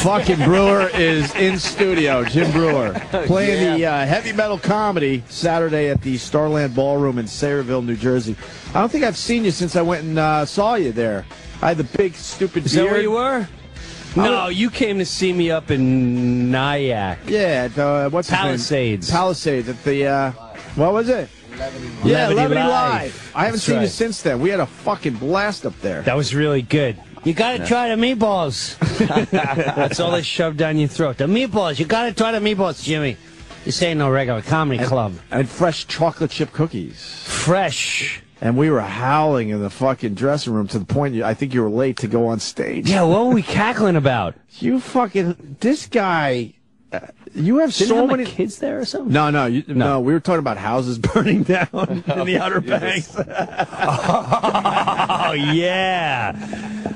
Fucking Breuer is in studio. Jim Breuer playing the heavy metal comedy Saturday at the Starland Ballroom in Sayreville, New Jersey. I don't think I've seen you since I went and saw you there. I had the big stupid beard. Is that where you were? No, you came to see me up in Nyack. Yeah, at, what's Palisades. Palisades at the, what was it? Levity Live. I haven't seen you since then. We had a fucking blast up there. That was really good. You gotta try the meatballs. That's all they shove down your throat. The meatballs. You gotta try the meatballs, Jimmy. This ain't no regular comedy club. And fresh chocolate chip cookies. Fresh. And we were howling in the fucking dressing room to the point I think you were late to go on stage. Yeah, what were we cackling about? You fucking... This guy... you have Didn't so have many kids there or something. No, we were talking about houses burning down in the Outer Banks. Oh yeah,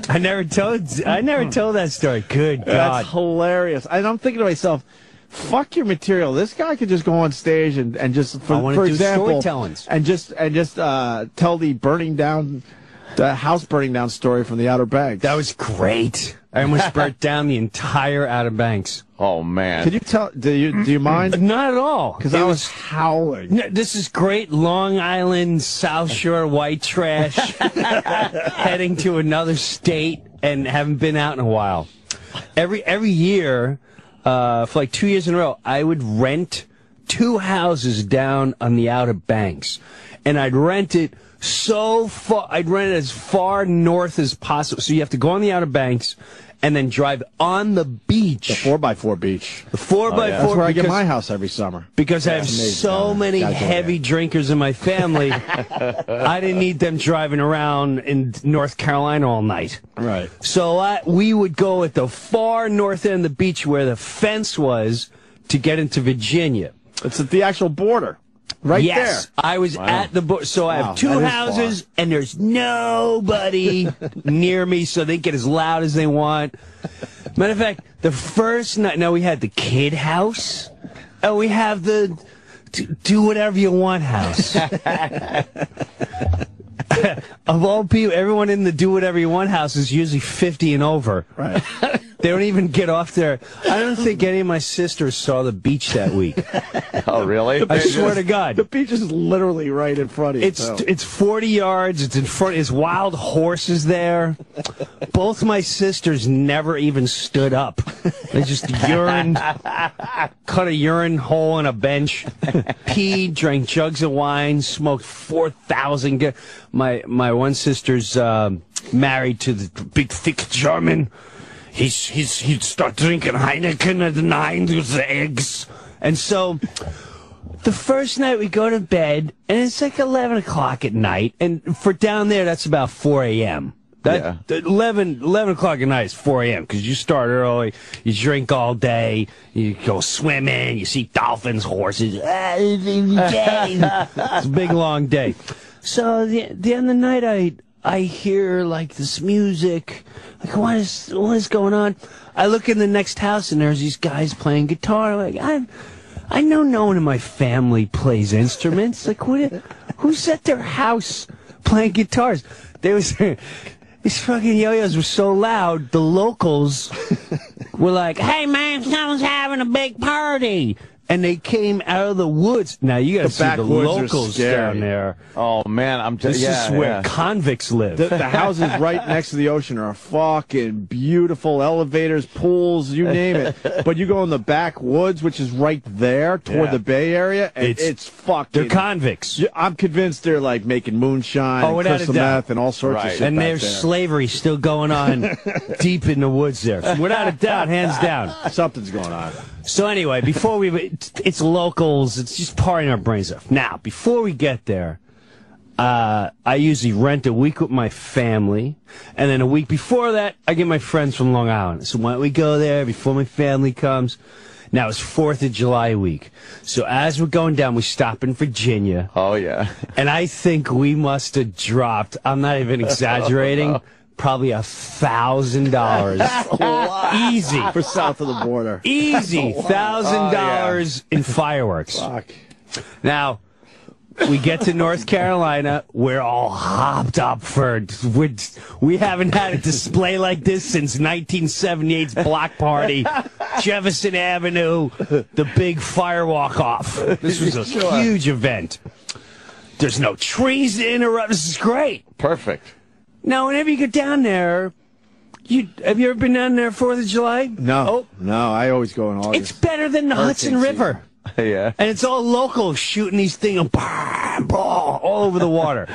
I never told that story. Good God, that's hilarious. And I'm thinking to myself, fuck your material. This guy could just go on stage and just for example, and just tell the house burning down story from the Outer Banks. That was great. I almost burnt down the entire Outer Banks. Oh man! Could you tell? Do you mind? Not at all. Because I was howling. No, this is great Long Island, South Shore white trash, heading to another state and haven't been out in a while. Every year, for like 2 years in a row, I would rent 2 houses down on the Outer Banks, and I'd rent it so far. I'd rent it as far north as possible. So you have to go on the Outer Banks and then drive on the beach. The 4x4 beach. The 4x4. That's where I get my house every summer. Because I have so many heavy drinkers in my family, I didn't need them driving around in North Carolina all night. Right. So we would go at the far north end of the beach where the fence was to get into Virginia. It's at the actual border. Right yes, there. I was at the book. So I have 2 houses, and there's nobody near me, so they get as loud as they want. Matter of fact, the first night, now we had the kid house, and we have the do whatever you want house. Of all people, everyone in the do whatever you want house is usually 50 and over. Right. They don't even get off there. I don't think any of my sisters saw the beach that week. Oh, really? I swear to God. The beach is literally right in front of you. It's 40 yards. It's in front. There's wild horses there. Both my sisters never even stood up. They just cut a urine hole in a bench, peed, drank jugs of wine, smoked 4,000. My one sister's married to the big, thick German. He'd start drinking Heineken at 9 with the eggs. And so the first night we go to bed, and it's like 11 o'clock at night. And for down there, that's about 4 a.m. 11 o'clock at night is 4 a.m. because you start early, you drink all day, you go swimming, you see dolphins, horses. It's a big, long day. So the end of the night, I hear like this music. Like, what is going on? I look in the next house and there's these guys playing guitar. Like, I know no one in my family plays instruments. Like, who's at their house playing guitars? These fucking yo-yos were so loud, the locals were like, "Hey man, someone's having a big party." And they came out of the woods. Now you got to see the locals down there. Oh man, this is where convicts live. The houses right next to the ocean are fucking beautiful. Elevators, pools, you name it. But you go in the backwoods, which is right there toward the Bay Area, and it's fucking. They're convicts. I'm convinced they're like making moonshine, and crystal meth, and all sorts of shit. And there's slavery still going on deep in the woods there. Without a doubt, hands down, something's going on. So anyway, before it's locals, it's just partying our brains off. Now, before we get there, I usually rent a week with my family, and then a week before that, I get my friends from Long Island. So why don't we go there before my family comes? Now, it's 4th of July week. So as we're going down, we stop in Virginia. Oh, yeah. And I think we must have dropped, I'm not even exaggerating, probably $1,000. Easy. For south of the border. Easy. $1,000 in fireworks. Fuck. Now, we get to North Carolina. We're all hopped up for. We haven't had a display like this since 1978's Block Party, Jefferson Avenue, the big fire walk off. This was a huge event. There's no trees to interrupt. This is great. Perfect. Now, whenever you get down there, have you ever been down there 4th of July? No. No, I always go in August. It's better than the Hudson River. Yeah. And it's all local shooting these things all over the water.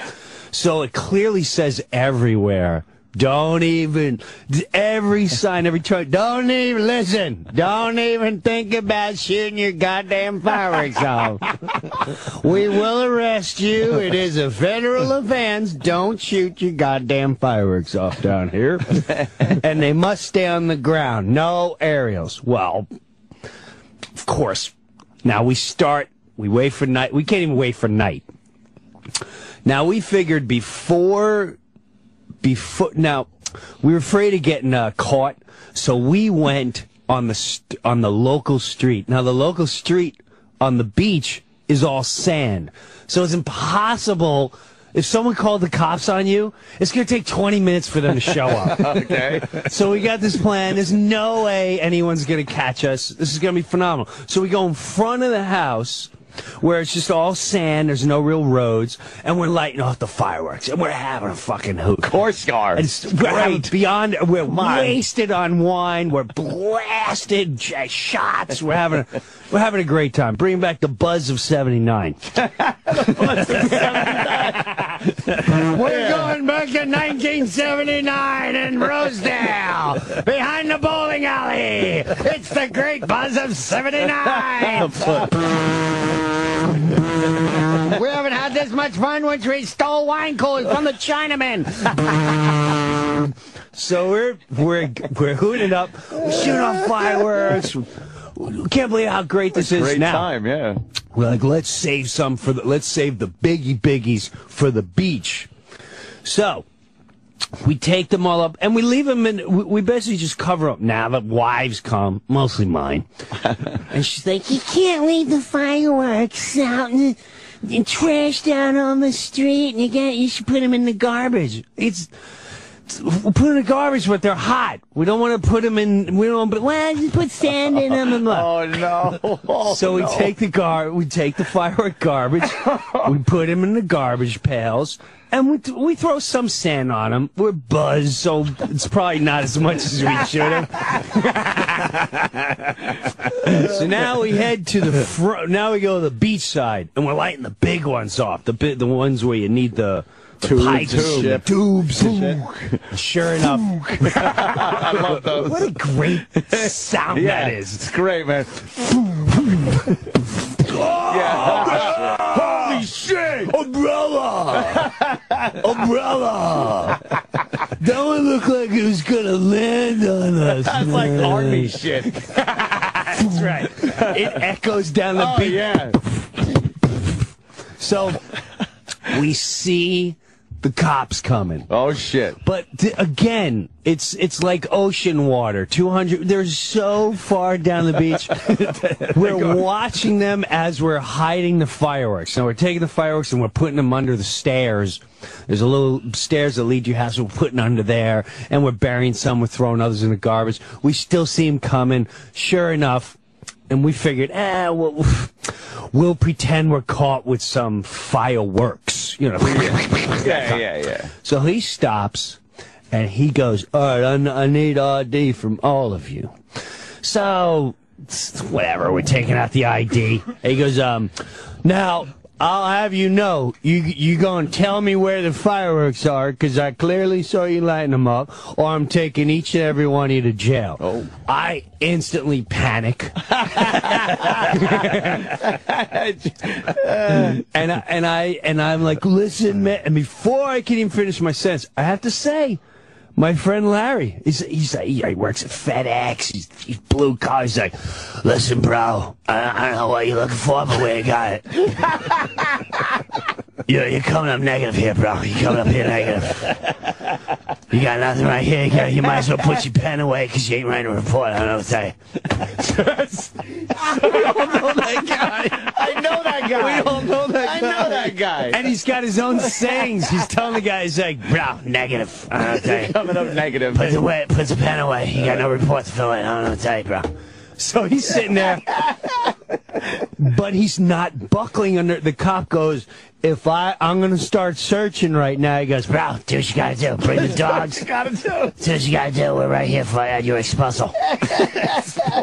So it clearly says everywhere. Don't even, every sign, every turn, don't even listen. Don't even think about shooting your goddamn fireworks off. We will arrest you. It is a federal offense. Don't shoot your goddamn fireworks off down here. And they must stay on the ground. No aerials. Well, of course. Now we wait for night. We can't even wait for night. Now we figured before, now we were afraid of getting caught, so we went on the local street. Now the local street on the beach is all sand, so it's impossible. If someone called the cops on you, it's going to take 20 minutes for them to show up. Okay. So we got this plan. There's no way anyone's going to catch us. This is going to be phenomenal. So we go in front of the house where it's just all sand. There's no real roads. And we're lighting off the fireworks. And we're having a fucking hoot. Of course you are. We're wasted on wine. We're blasted shots. We're having a great time. Bringing back the buzz of 79. We're going back to 1979 in Rosedale, behind the bowling alley. It's the great buzz of 79. We haven't had this much fun since we stole wine coolers from the Chinamen. So we're hooting up, we're shooting off fireworks. Can't believe how great this is now. Great time, yeah. We're like, let's save the biggies for the beach. So we take them all up and we leave them we basically just cover up. Now the wives come, mostly mine, and she's like, you can't leave the fireworks out and trashed out on the street, and you should put them in the garbage. We'll put them in the garbage, but they're hot. We don't want to put them in. Just put sand in them. And oh no! So we take the firework garbage, we put them in the garbage pails, and we throw some sand on them. We're buzzed, so it's probably not as much as we should have. So now we head to the front. Now we go to the beach side, and we're lighting the big ones off. The ones where you need the tubes. Sure enough. I love those. What a great sound that is. It's great, man. Holy shit! Umbrella! That one looked like it was gonna land on us. That's like army shit. That's right. It echoes down the beach. Yeah. So we see the cops coming. Oh shit! But again, it's like ocean water. 200. They're so far down the beach. We're watching them as we're hiding the fireworks. Now we're taking the fireworks and we're putting them under the stairs. There's a little stairs that lead to your house. We're putting under there, and we're burying some. We're throwing others in the garbage. We still see them coming. Sure enough, and we figured, we'll pretend we're caught with some fireworks, you know. Yeah. So he stops, and he goes, all right, I need ID from all of you. So, whatever, we're taking out the ID. And he goes, now, I'll have you know, you going to tell me where the fireworks are, because I clearly saw you lighting them up, or I'm taking each and every one of you to jail. Oh. I instantly panic. and I'm like, listen, man. And before I can even finish my sentence, I have to say, my friend Larry, he works at FedEx. He's blue collar. He's like, listen, bro, I don't know what you're looking for, but we got it. You're coming up negative here, bro. You're coming up here negative. You got nothing right here. You might as well put your pen away because you ain't writing a report. I don't know what to tell you. We all know that guy. I know that guy. We all know that guy. I know that guy. And he's got his own sayings. He's telling the guy, he's like, bro, negative. I don't know what to tell you. Coming up negative. Put the pen away. You got no report to fill in. I don't know what to tell you, bro. So he's sitting there, but he's not buckling under. The cop goes, I'm going to start searching right now. He goes, bro, do what you got to do. Bring the dogs. Do what you got to do. We're right here for your exposal.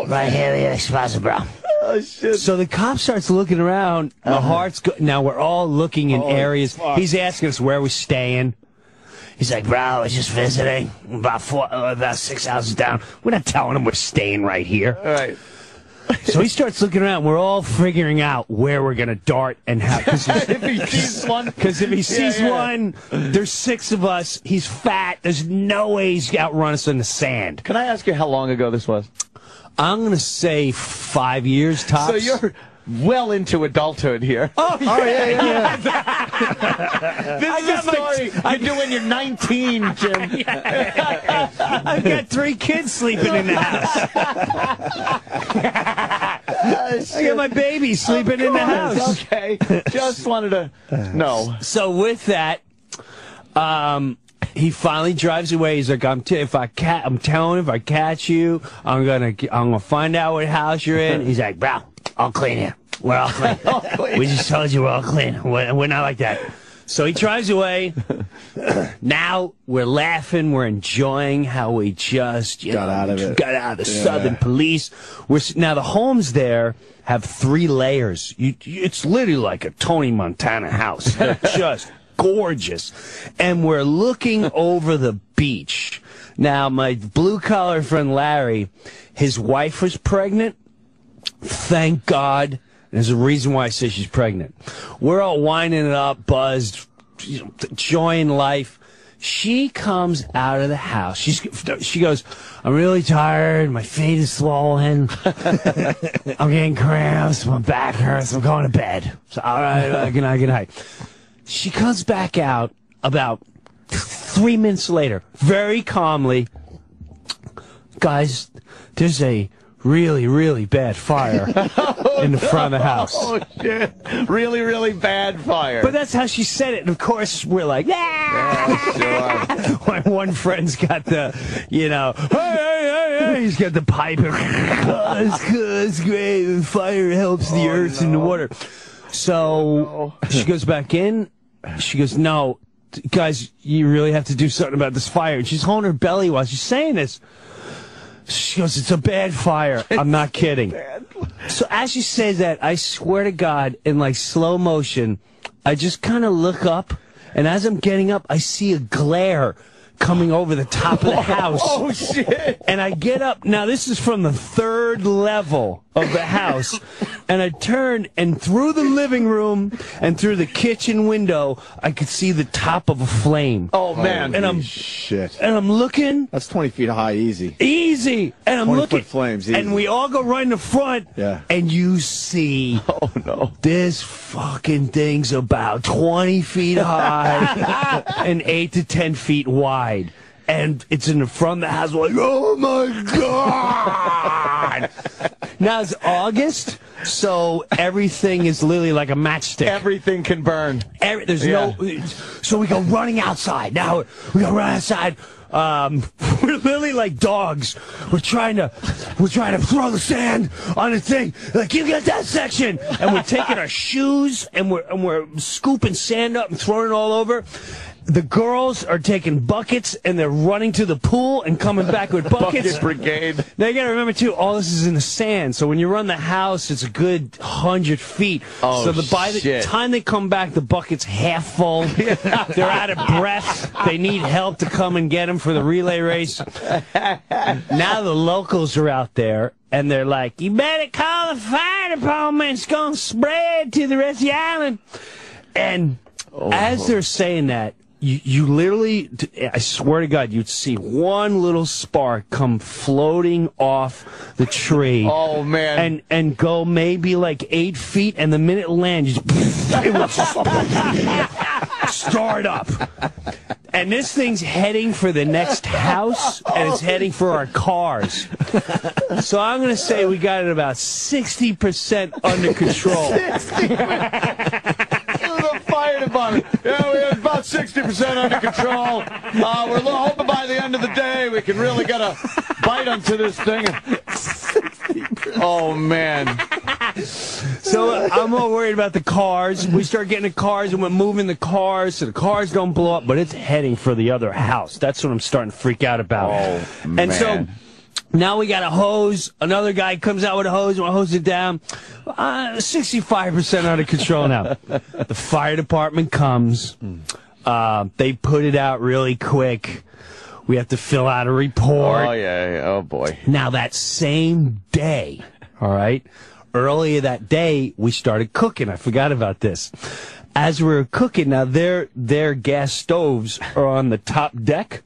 Right here, your exposal, bro. Oh, shit. So the cop starts looking around. My heart's now we're all looking in areas. Fuck. He's asking us where we're staying. He's like, bro, I was just visiting. About 6 houses down. We're not telling him we're staying right here. All right. So he starts looking around. We're all figuring out where we're going to dart and how. If he sees one. Because if he sees one, there's 6 of us. He's fat. There's no way he's outrun us in the sand. Can I ask you how long ago this was? I'm going to say 5 years tops. So you're well into adulthood here. Oh, yeah. This is a story you do when you're 19, Jim. I've got 3 kids sleeping in the house. I got my baby sleeping in the house. Okay. Just wanted to know. So with that, he finally drives away. He's like, I'm telling him if I catch you, I'm gonna find out what house you're in. He's like, bro, all clean here. We're all clean. We just told you we're all clean. We're not like that. So he drives away. Now we're laughing. We're enjoying how we just got out of it. Got out of the Southern police. Now the homes there have 3 layers. It's literally like a Tony Montana house. They're just gorgeous. And we're looking over the beach. Now my blue-collar friend Larry, his wife was pregnant. Thank God. There's a reason why I say she's pregnant. We're all winding it up, buzzed, enjoying life. She comes out of the house. She goes, I'm really tired. My feet is swollen. I'm getting cramps. My back hurts. I'm going to bed. So, all right, good night. She comes back out about 3 minutes later, very calmly. Guys, there's a really, really bad fire in the front of the house. Oh, shit. Really, really bad fire. But that's how she said it. And, of course, we're like, yeah, sure. One friend's got the, hey, he's got the pipe. It's great. The fire helps the earth and the water. So she goes back in. She goes, no, guys, you really have to do something about this fire. And she's holding her belly while she's saying this. She goes, it's a bad fire. I'm not kidding. So as she says that, I swear to God, in like slow motion, I just kind of look up, and as I'm getting up, I see a glare coming over the top of the house. Oh, shit. And I get up. Now, this is from the 3rd level of the house. And I turned, and through the living room and through the kitchen window, I could see the top of a flame. Oh, man. And shit. And I'm looking. That's 20 feet high, easy. Easy. And I'm looking. 20-foot flames, easy. And we all go right in the front. Yeah. And you see. Oh, no. This fucking thing's about 20 feet high and 8 to 10 feet wide. And it's in the front of the house, like, oh my God! Now it's August, so everything is literally like a matchstick. Everything can burn. There's no. So we go running outside. Now we go run outside. We're literally like dogs. We're trying to throw the sand on the thing. Like, you get that section, and we're taking our shoes and we're scooping sand up and throwing it all over. The girls are taking buckets and they're running to the pool and coming back with buckets. Bucket brigade. Now you gotta remember too, all this is in the sand. So when you run the house, it's a good 100 feet. Oh, so by the time they come back, the bucket's half full. They're out of breath. They need help to come and get them for the relay race. Now the locals are out there. And they're like, you better call the fire department. It's gonna spread to the rest of the island. And as they're saying that, you literally, I swear to God, you'd see one little spark come floating off the tree. Oh, man. And go maybe like 8 feet, and the minute it lands, it would start up. And this thing's heading for the next house, and it's heading for our cars. So I'm going to say we got it about 60% under control. 60%. The fire department. Yeah, we have about 60% under control. We're hoping by the end of the day we can really get a bite onto this thing. 60%. Oh, man. So I'm all worried about the cars. We start getting the cars, and we're moving the cars so the cars don't blow up, but it's heading for the other house. That's what I'm starting to freak out about. Oh, man. And so now we got a hose. Another guy comes out with a hose, and we'll hose it down. 65% under control now. The fire department comes. They put it out really quick. We have to fill out a report. Oh, yeah. Oh, boy. Now, that same day, all right, earlier that day, we started cooking. I forgot about this. As we were cooking, now their gas stoves are on the top deck.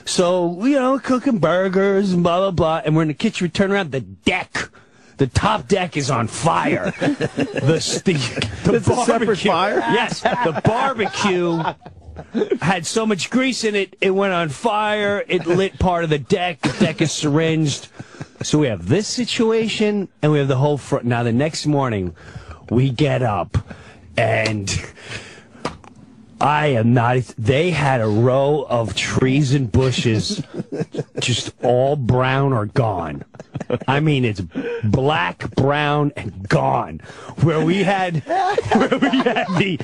So, you know, cooking burgers and blah, blah, blah. And we're in the kitchen. We turn around. The top deck is on fire. It's a separate fire? Yes. The barbecue had so much grease in it, it went on fire. It lit part of the deck. The deck is syringed. So we have this situation, and we have the whole front. Now, the next morning, we get up, and I am not. They had a row of trees and bushes, just all brown or gone. I mean, it's black, brown, and gone. Where we had the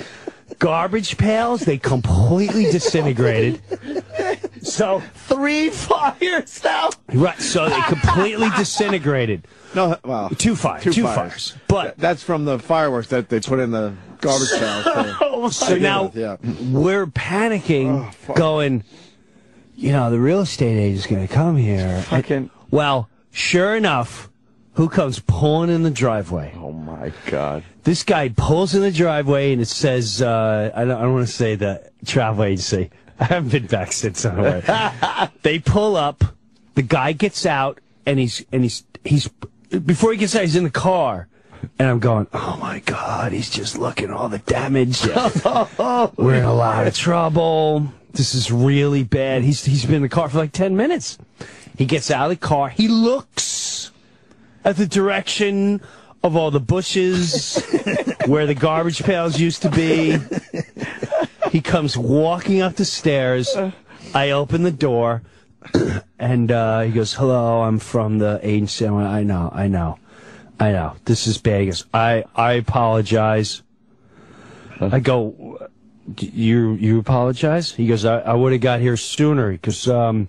garbage pails, they completely disintegrated. So 3 fires now. Right, so they completely disintegrated. No, well, Two fires. But that's from the fireworks that they put in the garbage pails. So now we're panicking, going, you know, the real estate agent's going to come here. Well, sure enough, who comes pulling in the driveway? Oh, my God. This guy pulls in the driveway, and it says, I don't want to say the travel agency. I haven't been back since. They pull up. The guy gets out, and he's before he gets out, he's in the car, and I'm going, oh my God, he's just looking at all the damage. We're in a lot of trouble. This is really bad. He's been in the car for like 10 minutes. He gets out of the car. He looks at the direction of all the bushes where the garbage pails used to be. He comes walking up the stairs. I open the door, and he goes, hello, I'm from the agency. I went, I know. This is bad. He goes, I apologize. I go, you apologize? He goes, I would have got here sooner because I'm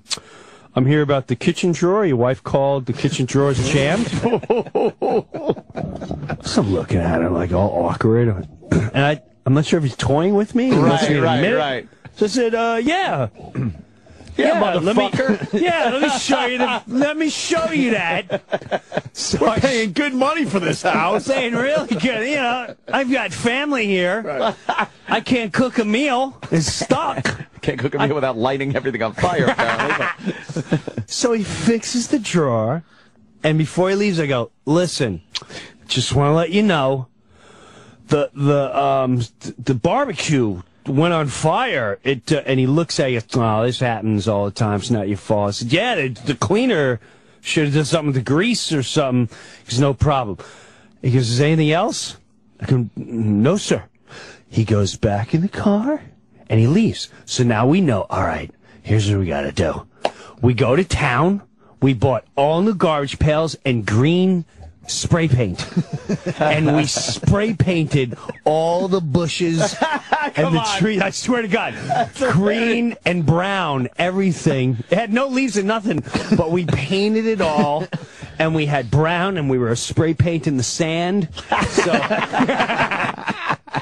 here about the kitchen drawer. Your wife called the kitchen drawer's jammed. So I'm looking at him like all awkward. And I'm not sure if he's toying with me. Right. So I said, yeah. Yeah, motherfucker. Let me show you that. So We're paying good money for this house. Paying really good. You know, I've got family here. Right. I can't cook a meal. It's stuck. Can't cook a meal without lighting everything on fire, apparently. So he fixes the drawer, and before he leaves, I go, listen, just want to let you know, the barbecue went on fire. And he looks at you. Oh, this happens all the time. It's not your fault. I said, yeah, the cleaner should have done something with the grease or something. He goes, no problem. He goes, is there anything else? I go, no, sir. He goes back in the car, and he leaves. So now we know, all right, here's what we got to do. We go to town. We bought all new garbage pails and green spray paint. And we spray painted all the bushes and the trees. I swear to God. Green and brown, everything. It had no leaves and nothing, but we painted it all. And we had brown, and we were spray painting the sand. So,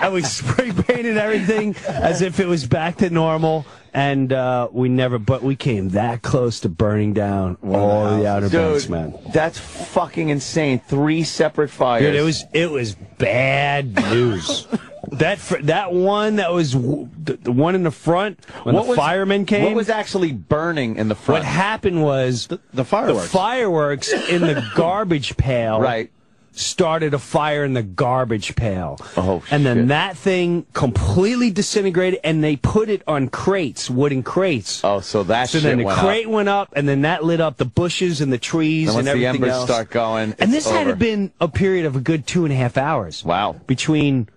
and we spray painted everything as if it was back to normal. And we came that close to burning down all the Outerbanks, man. That's fucking insane. 3 separate fires. Dude, it was bad news. That one that was the one in the front when the firemen came. What was actually burning in the front? What happened was the fireworks. The fireworks in the garbage pail. Right. started a fire in the garbage pail. Oh, and then shit. that thing completely disintegrated, and they put it on crates, wooden crates. Oh, so that So shit then the went crate up. went up, and then that lit up the bushes and the trees And once and the everything embers else. start going, And it's this had to over. have been a period of a good 2.5 hours. Wow. Between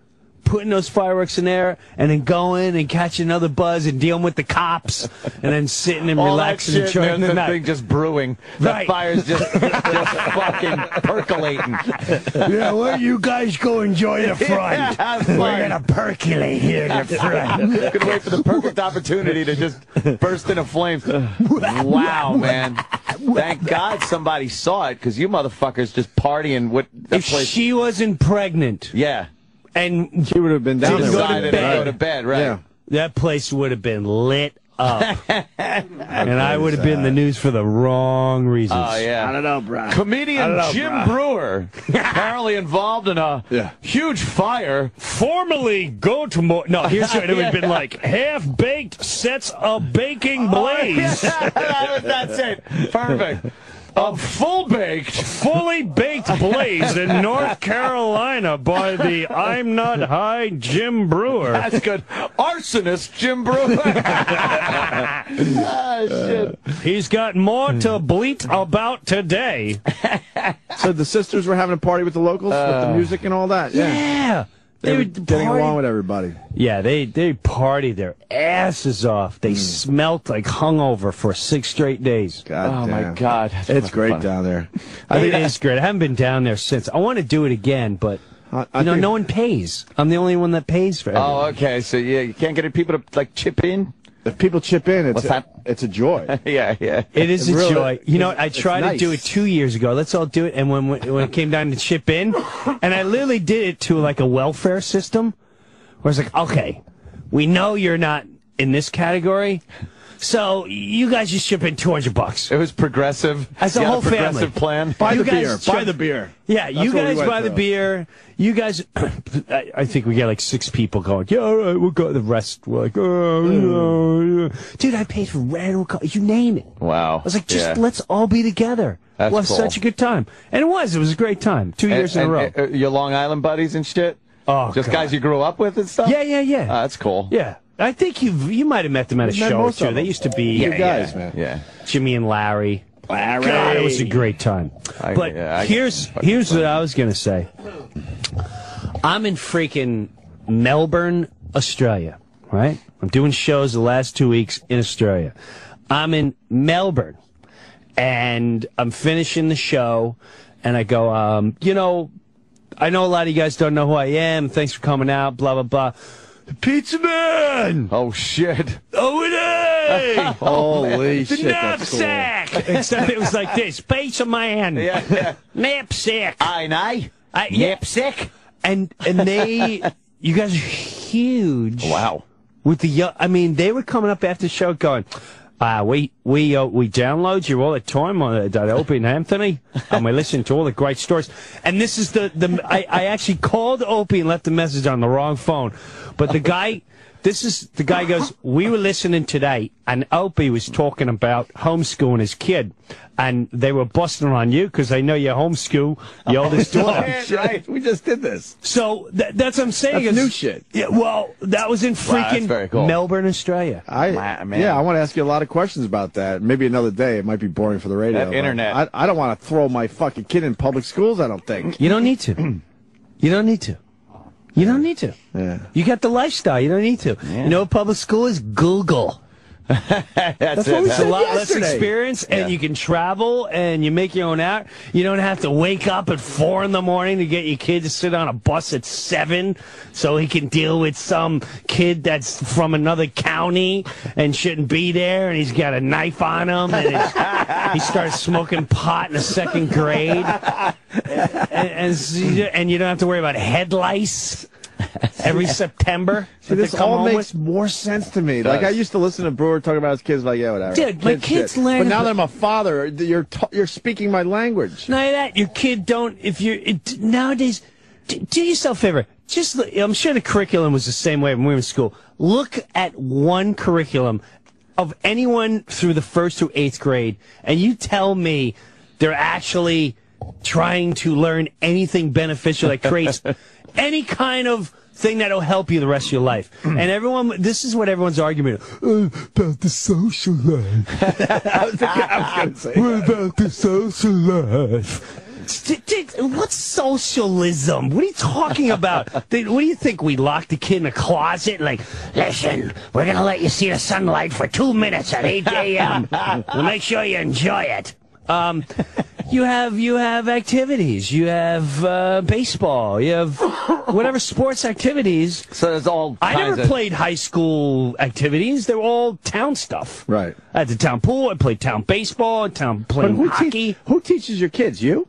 putting those fireworks in there and then going and catching another buzz and dealing with the cops and then sitting and all that relaxing shit, and enjoying and the the night. thing just brewing. Right. The fire's just fucking percolating. Yeah, where you guys go enjoy the front. Yeah, it's We're fine. gonna percolate here in the front. Could wait for the perfect opportunity to just burst into flames. Wow, man. Thank God somebody saw it, because you motherfuckers just partying with that If place. she wasn't pregnant Yeah. and She would have been down Didn't there. go to Decided bed. to go to bed, right? Yeah. that place would have been lit up. And I would have been in the news for the wrong reasons. Oh, yeah. I don't know, bro. Comedian Jim Breuer, apparently involved in a huge fire. Formerly go to Mohr. No, here's what it would have been like. Half-baked sets a baking blaze. That's it. Perfect. A full-baked. Fully baked blaze in North Carolina by the I'm Not High Jim Breuer. That's good. Arsonist Jim Breuer. Ah, shit. He's got more to bleat about today. So the sisters were having a party with the locals with the music and all that. Yeah. Yeah. They were were getting party- along with everybody. Yeah, they partied their asses off. They smelt like hungover for 6 straight days. God Oh, damn. my God. That's It's great funny. down there. It is great. I haven't been down there since. I want to do it again, but I you know, think- no one pays. I'm the only one that pays for everything. Oh, okay. So, yeah, you can't get people to, like, chip in? If people chip in, What's that? it's a joy. Yeah, yeah. It is It a really- joy. You know, I it's tried to do nice. it 2 years ago. Let's all do it. And when it came down to chip in, and I literally did it to like a welfare system, where it's like, okay, we know you're not in this category, so you guys just chip in $200. It was progressive. As a You had whole progressive family. plan. Buy You the guys beer. chip- Buy the beer. Yeah, That's you what we guys went buy the through. beer. You guys, I think we get like 6 people going, yeah, all right, we'll go. The rest were like, oh, dude, I paid for rental car. You name it. Wow. I was like, just Yeah. let's all be together. That's We'll have cool. such a good time. And it was a great time. 2 years in a row. Your Long Island buddies and shit? Oh, Just God. guys you grew up with and stuff? Yeah. That's cool. Yeah. I think you might have met them at a We've met show or most of two. They them. used to be Good guys, man. Yeah. Jimmy and Larry. God, it was a great time. But here's what I was going to say. I'm in freaking Melbourne, Australia, right? I'm doing shows the last 2 weeks in Australia. I'm in Melbourne, and I'm finishing the show, and I go, you know, I know a lot of you guys don't know who I am. Thanks for coming out, blah, blah, blah. The Pizza Man! Oh, shit. Owen! Holy The shit, that's cool. knapsack! Except it was like this. Pizza Man! Yeah. Knapsack! I know. Yeah. Knapsack. And they, you guys are huge. Wow. With the, I mean, they were coming up after the show going, we download you all the time on Opie and Anthony, and we listen to all the great stories. And this is I actually called Opie and left a message on the wrong phone, but the guy goes, we were listening today, and Opie was talking about homeschooling his kid, and they were busting on you because they know you homeschool your oldest daughter. Right. We just did this. So that's what I'm saying. That's is new shit. Yeah, well, that was in that's freaking very cool. Melbourne, Australia. Man. Yeah, I want to ask you a lot of questions about that. Maybe another day. It might be boring for the radio. That but internet. I don't want to throw my fucking kid in public schools, I don't think. You don't need to. You don't need to. You don't need to. Yeah. You got the lifestyle. You don't need to. You know what public school is? Google. That's what we it. It's a said lot less yesterday. experience, and you can travel, and you make your own out. You don't have to wake up at 4 in the morning to get your kid to sit on a bus at 7 so he can deal with some kid that's from another county and shouldn't be there, and he's got a knife on him, and he starts smoking pot in the 2nd grade, and you don't have to worry about head lice every September. See, this that they come all home makes more sense to me. Like, I used to listen to Breuer talk about his kids, like, yeah, whatever. Dude, my kids shit. learn But now about- that I'm a father, you're speaking my language. Not only that, your kid don't, nowadays, do yourself a favor. I'm sure the curriculum was the same way when we were in school. Look at one curriculum of anyone through the 1st through 8th grade, and you tell me they're actually trying to learn anything beneficial that creates any kind of thing that'll help you the rest of your life. And this is what everyone's argument about the social life. I was going to say what about the social life? What's socialism? What are you talking about? What do you think? We lock the kid in a closet? Like, listen, we're going to let you see the sunlight for 2 minutes at 8 a.m. We'll make sure you enjoy it. You have activities. You have baseball. You have whatever sports activities. So there's all I never played high school activities. They were all town stuff. Right. I had the town pool. I played town baseball. Playing hockey. Who teaches your kids? You?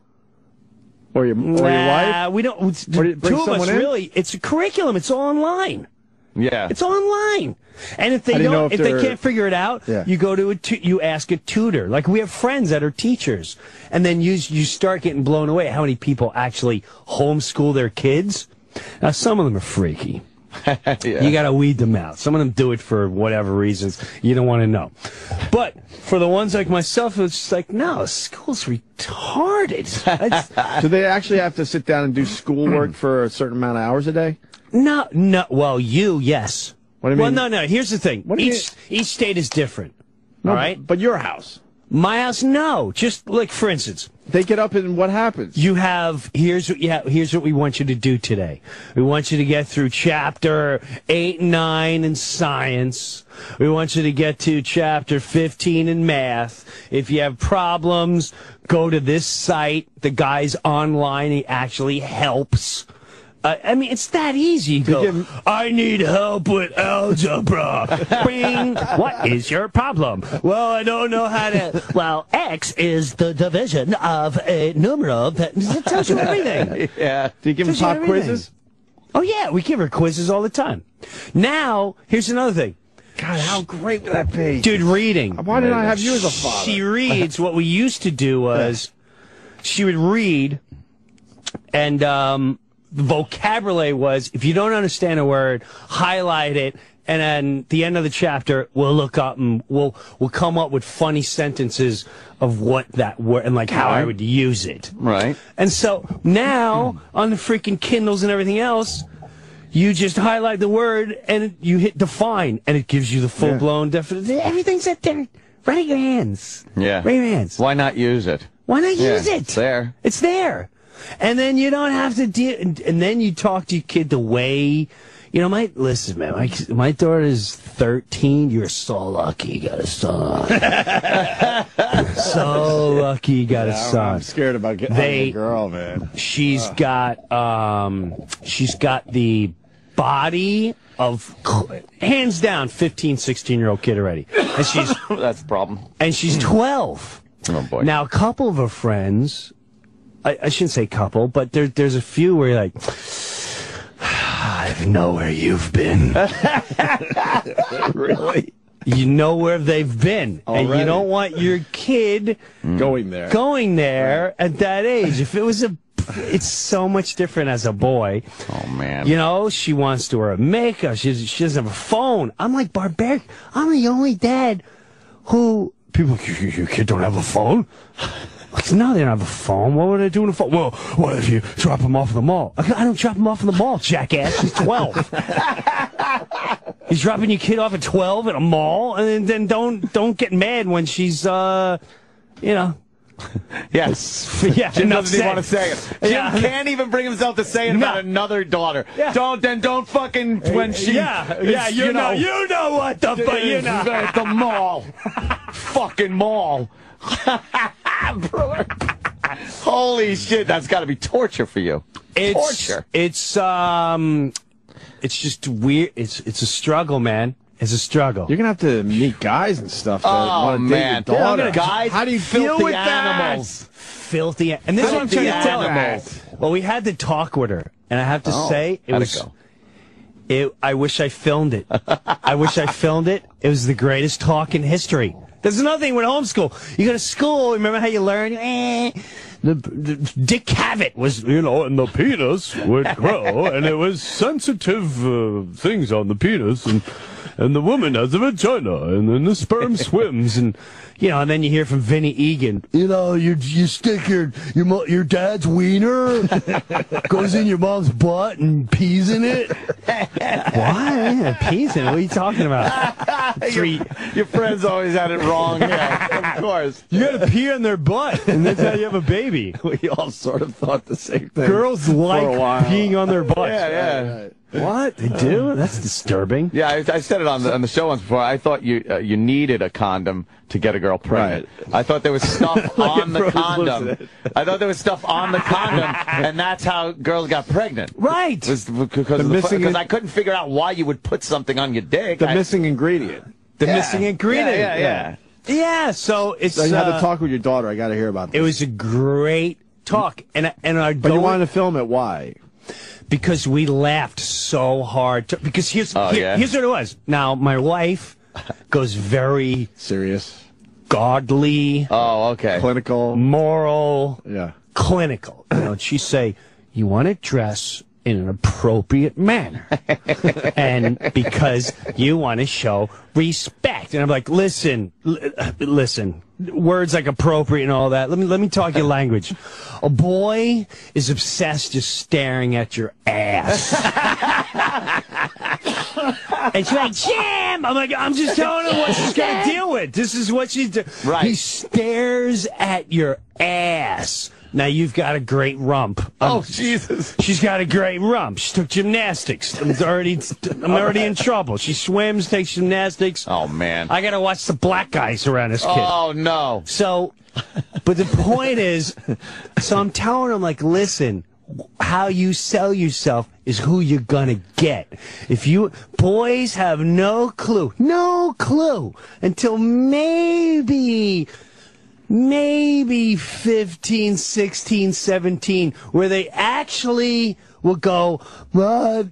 Or your wife? We don't. Two of us, really. It's a curriculum. It's all online. Yeah. It's online. And if they if they can't figure it out, you go to you ask a tutor. Like, we have friends that are teachers, and then you start getting blown away how many people actually homeschool their kids. Now, some of them are freaky. You got to weed them out. Some of them do it for whatever reasons you don't want to know. But for the ones like myself, it's just like, no, school's retarded. Do they actually have to sit down and do schoolwork for a certain amount of hours a day? No. Well, yes. What do you mean? Well, no. Here's the thing. Each state is different. No, all right? But your house. My house, no. Just like, for instance, they get up and what happens? Here's what we want you to do today. We want you to get through chapter 8 and 9 in science. We want you to get to chapter 15 in math. If you have problems, go to this site. The guy's online. He actually helps. I mean, it's that easy. You go, I need help with algebra. Bing. What is your problem? Well, I don't know how to. Well, X is the division of a numeral that tells you everything. Yeah. Do you give them pop quizzes? Oh, yeah. We give her quizzes all the time. Now, here's another thing. God, how great would that be? Dude, reading. Why did I have you as a father? She reads. What we used to do was she would read, and the vocabulary was, if you don't understand a word, highlight it, and then at the end of the chapter, we'll look up and we'll come up with funny sentences of what that word and like how I would use it. Right. And so now on the freaking Kindles and everything else, you just highlight the word and you hit define, and it gives you the full blown definition. Everything's at there. Right in your hands. Yeah. Right in your hands. Why not use it? Why not use it? It's there. It's there. And then you don't have to and then you talk to your kid the way, you know, listen, man, my daughter's 13. You're so lucky you got a son. So lucky you got a son. I'm scared about getting a girl, man. She's got the body of, hands down, 15, 16-year-old kid already. And she's that's the problem. And she's 12. Oh boy. Now, a couple of her friends, I shouldn't say couple, but there's a few where you're like, I know where you've been. Really? You know where they've been. Already? And you don't want your kid going there at that age. If it was it's so much different as a boy. Oh, man. You know, she wants to wear makeup. She doesn't have a phone. I'm like barbaric. I'm the only dad who, people, your kid don't have a phone? No, they don't have a phone. What would I do on a phone? Well, what if you drop him off at the mall? I don't drop him off in the mall, jackass. He's 12. He's dropping your kid off at 12 at a mall, and then don't get mad when she's, you know. Yes. Yeah, Jim doesn't even want to say it. Jim can't even bring himself to say it about another daughter. Yeah. Don't fucking when she. Yeah, you know what the fuck, you know. At the mall. Fucking mall. Breuer. Holy shit, that's got to be torture for you. Torture. It's just weird. It's a struggle, man. It's a struggle. You're gonna have to meet guys and stuff. That man, date your daughter. guys. How do you deal with animals? that? Filthy, and this is what I'm trying to tell her. Well, we had to talk with her, and I have to say, it was. I wish I filmed it. I wish I filmed it. It was the greatest talk in history. There's another thing with homeschool. You go to school, remember how you learn? Dick Cavett was, and the penis would grow, and it was sensitive things on the penis, and the woman has a vagina, and then the sperm swims, and and then you hear from Vinny Egan, you stick your dad's wiener goes in your mom's butt and pees in it. What? Yeah, pees in it? What are you talking about? Your friends always had it wrong. Yeah, of course. You got to pee on their butt, and that's how you have a baby. We all sort of thought the same thing. Girls like peeing on their butts. Yeah. Right. What? They do? That's disturbing. Yeah, I said it on the show once before. I thought you needed a condom to get a girl pregnant. Right. I thought there was stuff on the condom. I thought there was stuff on the condom, and that's how girls got pregnant. Right. Because I couldn't figure out why you would put something on your dick. The missing ingredient. Missing ingredient. Yeah. Yeah, so it's... So you had to talk with your daughter. I got to hear about this. It was a great talk. But you wanted to film it. Why? Because we laughed so hard. Because here's what it was. Now, my wife goes very... serious. Godly. Oh, okay. Clinical. Moral. Yeah. Clinical. And she'd say, you want to dress in an appropriate manner. And because you want to show respect. And I'm like, listen, words like appropriate and all that. Let me talk your language. A boy is obsessed just staring at your ass. And she's like, Jim! I'm like, I'm just telling her what she's got to deal with. This is what she's doing. Right. He stares at your ass. Now, you've got a great rump. Oh, Jesus. She's got a great rump. She took gymnastics. I'm already in trouble. She swims, takes gymnastics. Oh, man. I got to watch the black guys around this kid. Oh, no. So, but the point is, so I'm telling him, like, listen, how you sell yourself is who you're gonna get. Boys have no clue until maybe 15, 16, 17, where they actually will go, well,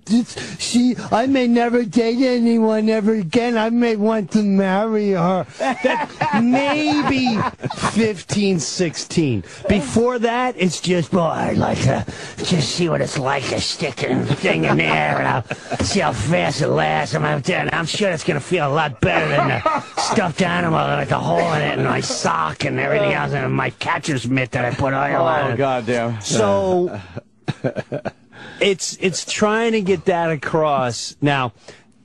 I may never date anyone ever again. I may want to marry her. That maybe 15, 16. Before that, it's just, boy, I'd like to just see what it's like to stick a thing in there, and I'll see how fast it lasts. I'm sure it's going to feel a lot better than the stuffed animal with the hole in it and my sock and everything else, and my catcher's mitt that I put oil on. Oh, goddamn. So... It's trying to get that across now,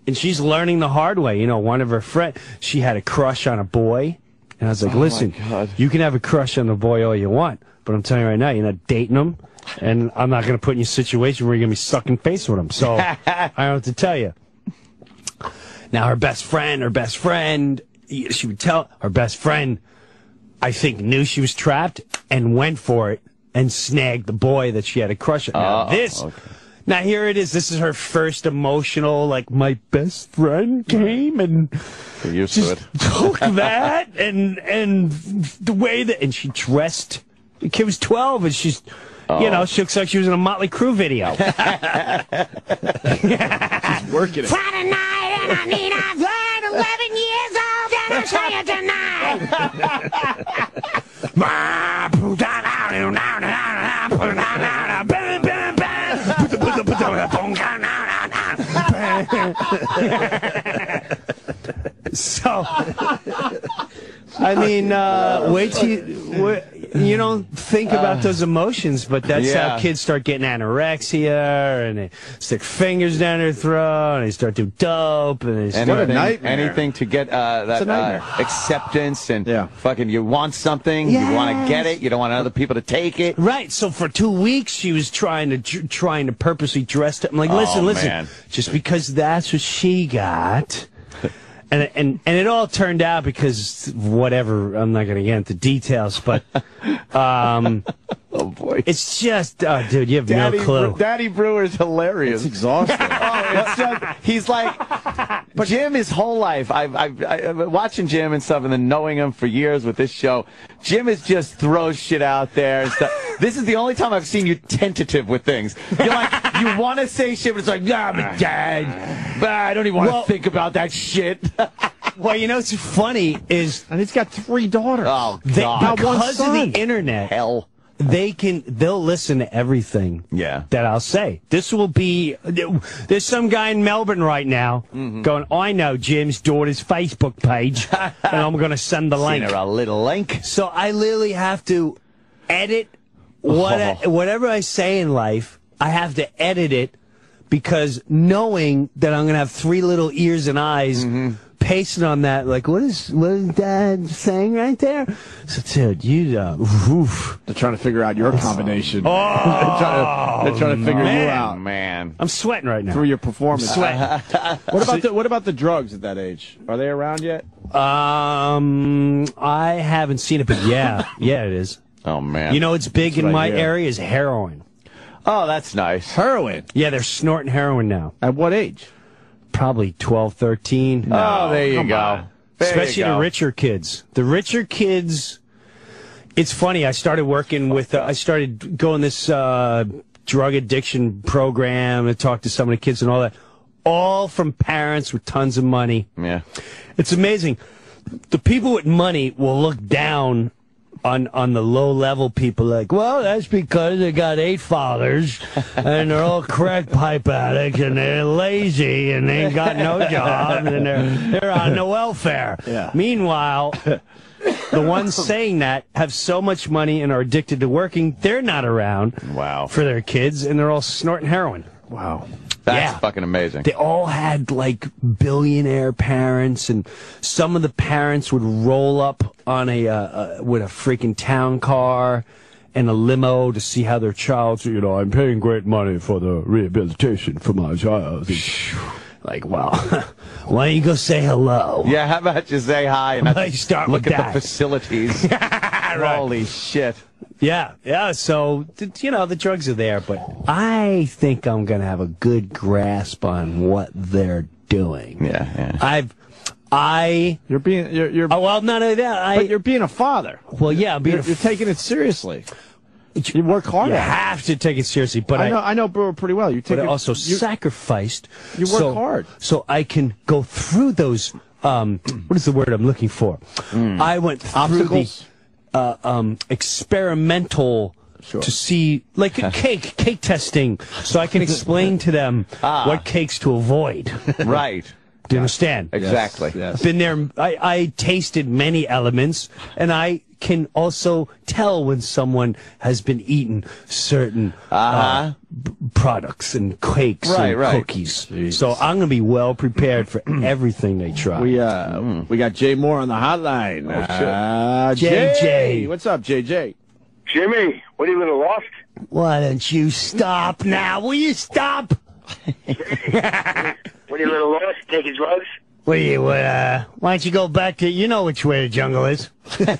and she's learning the hard way. One of her friends, she had a crush on a boy, and I was like, listen, you can have a crush on a boy all you want, but I'm telling you right now, you're not dating him, and I'm not going to put you in a situation where you're going to be sucking face with him. So I don't know what to tell you. Now, her best friend, she would tell her best friend, I think, knew she was trapped and went for it. And snagged the boy that she had a crush on. Now here it is. This is her first emotional, like, my best friend came and just took that and the way that, and she dressed. The kid was 12 and she's, she looks like she was in a Motley Crue video. She's working it. Friday night and I need I'm 11 years old and I'm saying tonight. So, I mean, wait till you don't think about those emotions, but that's how kids start getting anorexia, and they stick fingers down their throat, and they start doing dope, and what a nightmare. Anything to get that acceptance and fucking, you want something, you want to get it, you don't want other people to take it. Right. So for 2 weeks, she was trying to purposely dress up. I'm like, listen, man. just because that's what she got. And it all turned out because whatever, I'm not going to get into details, but oh boy, it's just, dude, you have no clue. Daddy Breuer's hilarious. It's exhausting. It's just, he's like, Jim, his whole life, I've watching Jim and stuff, and then knowing him for years with this show, Jim is just throws shit out there and stuff. This is the only time I've seen you tentative with things. You're like, you want to say shit, but it's like, I'm a dad, but I don't even want to think about that shit. Well, what's funny is, and he's got 3 daughters. Oh, God. because of the internet. Hell. they'll listen to everything that I'll say. This will be, there's some guy in Melbourne right now going, I know Jim's daughter's Facebook page, and I'm going to send the link. Seen her a little link. So I literally have to edit whatever I say in life, I have to edit it, because knowing that I'm going to have 3 little ears and eyes pasting on that, like, what is Dad saying right there? So, dude, they're trying to figure out your combination. They're trying to figure you out. Man, I'm sweating right now. Through your performance. What about the drugs at that age? Are they around yet? I haven't seen it, but yeah, it is. Oh, man. You know, it's big in my area is heroin. Oh, that's nice. Heroin? Yeah, they're snorting heroin now. At what age? Probably 12, 13. No, there you go. Especially the richer kids. The richer kids, it's funny, I started working with, I started going this drug addiction program and talk to some of the kids and all that. All from parents with tons of money. Yeah. It's amazing. The people with money will look down on the low-level people, like, well, that's because they got 8 fathers, and they're all crack pipe addicts, and they're lazy, and they ain't got no job, and they're on the welfare. Yeah. Meanwhile, the ones saying that have so much money and are addicted to working, they're not around for their kids, and they're all snorting heroin. Wow. That's fucking amazing. They all had, like, billionaire parents, and some of the parents would roll up on with a freaking town car and a limo to see how their child's, I'm paying great money for the rehabilitation for my child. Like, wow. Why don't you go say hello? Yeah, how about you say hi and look at the facilities? Right. Holy shit. Yeah, so, the drugs are there, but I think I'm going to have a good grasp on what they're doing. Yeah. Well, none of that. But you're being a father. Well, yeah, you're taking it seriously. You work hard. You have to take it seriously, but I know Breuer pretty well. But I also sacrificed. You work hard, so I can go through those. What is the word I'm looking for? I went through obstacles. The experimental to see, like a cake testing, so I can explain to them what cakes to avoid. Right. Do you understand? Exactly. Yes. Been there. I tasted many elements, and I can also tell when someone has been eating certain products and cakes and cookies. Jeez. So I'm going to be well prepared for everything they try. We got Jay Mohr on the hotline. JJ. What's up, JJ? Jimmy, what are you, a little lost? Why don't you stop now? Will you stop? What are you, a little lost? Taking drugs? Why don't you go back to, you know which way the jungle is. Hey,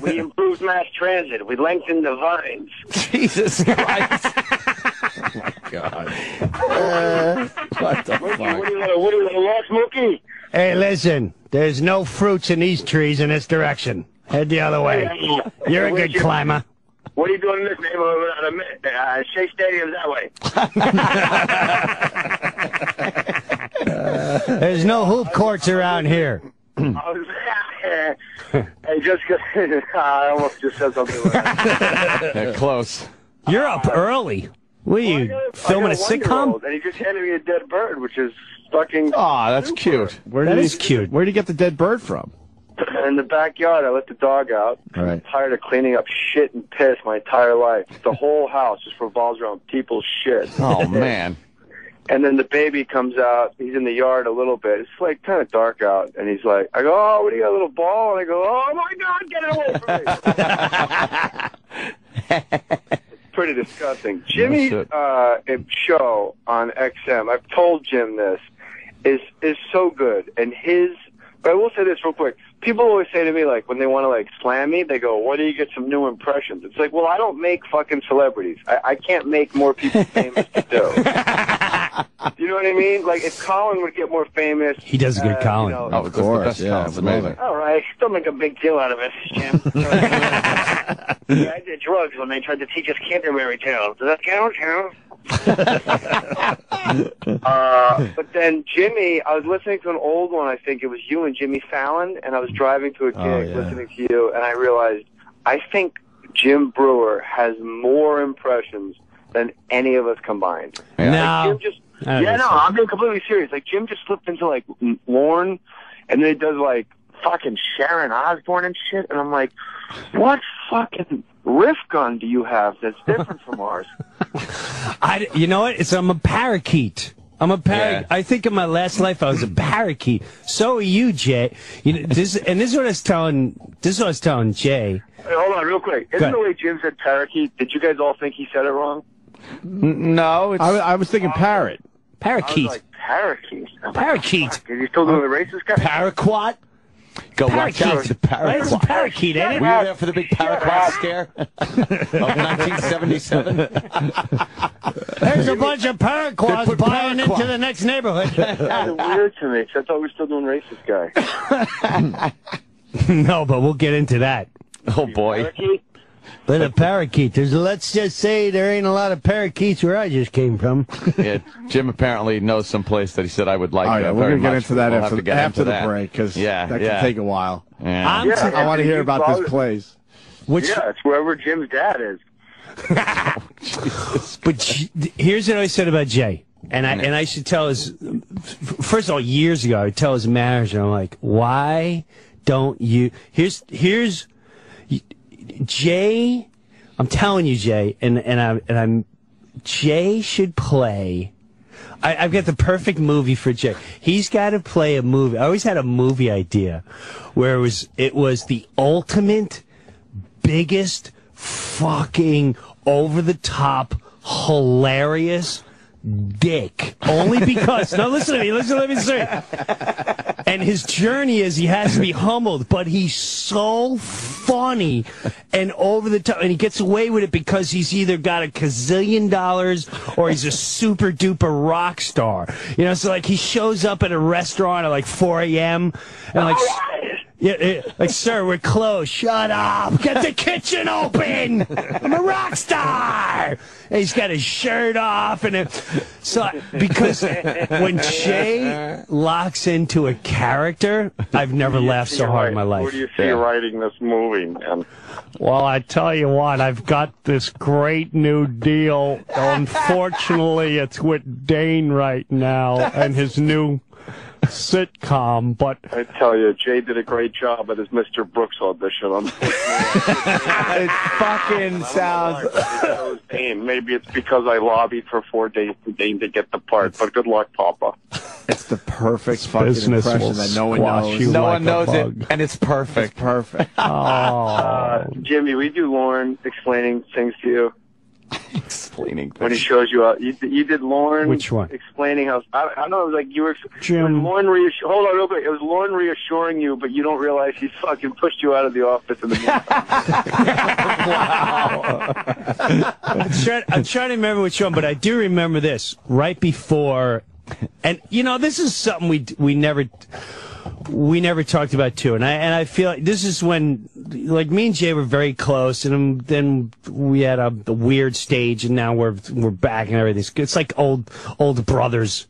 we improved mass transit. We lengthened the vines. Jesus Christ. Oh, my God. What the fuck? What are you, a little lost, Mookie? Hey, listen, there's no fruits in these trees in this direction. Head the other way. You're a good climber. What are you doing in this neighborhood without a Shea Stadium that way? There's no hoop courts around here. Hey, just I almost just said something like that. They're close. You're up early. What are you, filming a sitcom? And he just handed me a dead bird, which is fucking... Oh, that's cute. That is cute. Where did you get the dead bird from? In the backyard, I let the dog out. All right. I'm tired of cleaning up shit and piss my entire life. The whole house just revolves around people's shit. Oh, man. And then the baby comes out. He's in the yard a little bit. It's like kind of dark out. And he's like, I go, oh, what do you got, a little ball? And I go, oh, my God, get it away from me. It's pretty disgusting. Jimmy's show on XM, I've told Jim this, is so good. And but I will say this real quick. People always say to me, like, when they want to, like, slam me, they go, why do you get some new impressions? It's like, well, I don't make fucking celebrities. I can't make more people famous to do. You know what I mean? Like, if Colin would get more famous... He does a good Colin. Oh, of course. Yeah, it's amazing. All right. Don't make a big deal out of it, Jim. Yeah, I did drugs when they tried to teach us Canterbury Tales. Does that count? But then Jimmy, I was listening to an old one. I think it was you and Jimmy Fallon, and I was driving to a gig listening to you, and I realized I think Jim Breuer has more impressions than any of us combined. Yeah. No. Like Jim just, I'm being completely serious. Like, Jim just slipped into, like, Lorne, and then he does, like, fucking Sharon Osbourne and shit, and I'm like, what fucking riff gun do you have that's different from ours? You know what? I'm a parakeet. I'm a parakeet. Yeah. I think in my last life I was a parakeet. So are you, Jay. You know, this is what I was telling Jay. Hey, hold on, real quick. Isn't the way Jim said parakeet? Did you guys all think he said it wrong? No, I was thinking parrot. Parakeet. I was like, parakeet. Parakeet. Is he still doing the racist guy? Paraquat. Go watch out for the paraquat. It's a parakeet, ain't it? Were you there for the big paraquat scare of 1977? There's a bunch of paraquats buying into the next neighborhood. That's weird to me, because I thought we were still doing racist guy. No, but we'll get into that. Oh, boy. Parakeet? But a parakeet. Let's just say there ain't a lot of parakeets where I just came from. Yeah, Jim apparently knows some place that he said I would like. Oh, yeah, we're going to get into that after the that. break, because that can take a while. Yeah. I want to hear about this place. It's wherever Jim's dad is. But here's what I said about Jay. And I should tell his, first of all, years ago, I tell his manager, I'm like, why don't you, here's, Jay, I'm telling you, Jay, and Jay should play. I've got the perfect movie for Jay. He's got to play a movie. I always had a movie idea where it was the ultimate, biggest, fucking over the top, hilarious dick. Only because, now listen to me, let me say. And his journey is he has to be humbled, but he's so funny and over the top, and he gets away with it because he's either got $1 gazillion or he's a super duper rock star. You know, so like he shows up at a restaurant at like 4 a.m. and like, like, sir, we're closed. Shut up. Get the kitchen open. I'm a rock star. And he's got his shirt off. Because when Jay locks into a character, I've never laughed so hard in my life. Who do you see writing this movie, man? Well, I tell you what, I've got this great new deal. Unfortunately, it's with Dane right now and his new sitcom, but I tell you, Jay did a great job at his Mr. Brooks audition. It fucking sounds. Maybe it's because I lobbied for 4 days for Dane to get the part, but good luck, Papa. It's the perfect fucking impression that no one knows. No one knows it, and it's perfect. It's perfect. Jimmy, we do Lauren explaining things to you. Explaining things. When he shows you out. You did Lauren. Which one? Explaining how. I don't know, it was like you were. Jim. Hold on real quick. It was Lauren reassuring you, but you don't realize he fucking pushed you out of the office in the meantime. Wow. I'm trying to remember which one, but I do remember this. Right before, and you know, this is something we never talked about too, and I feel like this is when, like, me and Jay were very close, and then we had a weird stage, and now we're back and everything. It's like old brothers.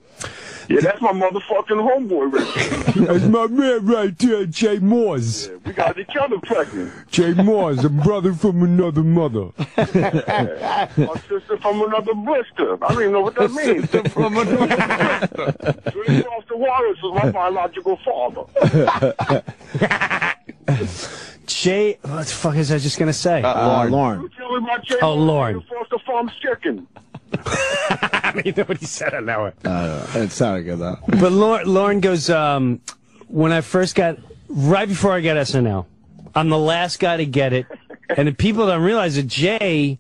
Yeah, that's my motherfucking homeboy right there. That's my man right there, Jay Moors. Yeah, we got each other pregnant. Jay Moors, a brother from another mother. My sister from another blister. I don't even know what that means. Sister from another blister. Swim across the water is my biological father. Jay, what the fuck is I just gonna say? Lauren. You tell me about Jay Lauren. Foster Farms chicken. I mean, nobody said it that way. It sounded good, though. But Lauren goes, when I first right before I got SNL, I'm the last guy to get it. And the people don't realize that Jay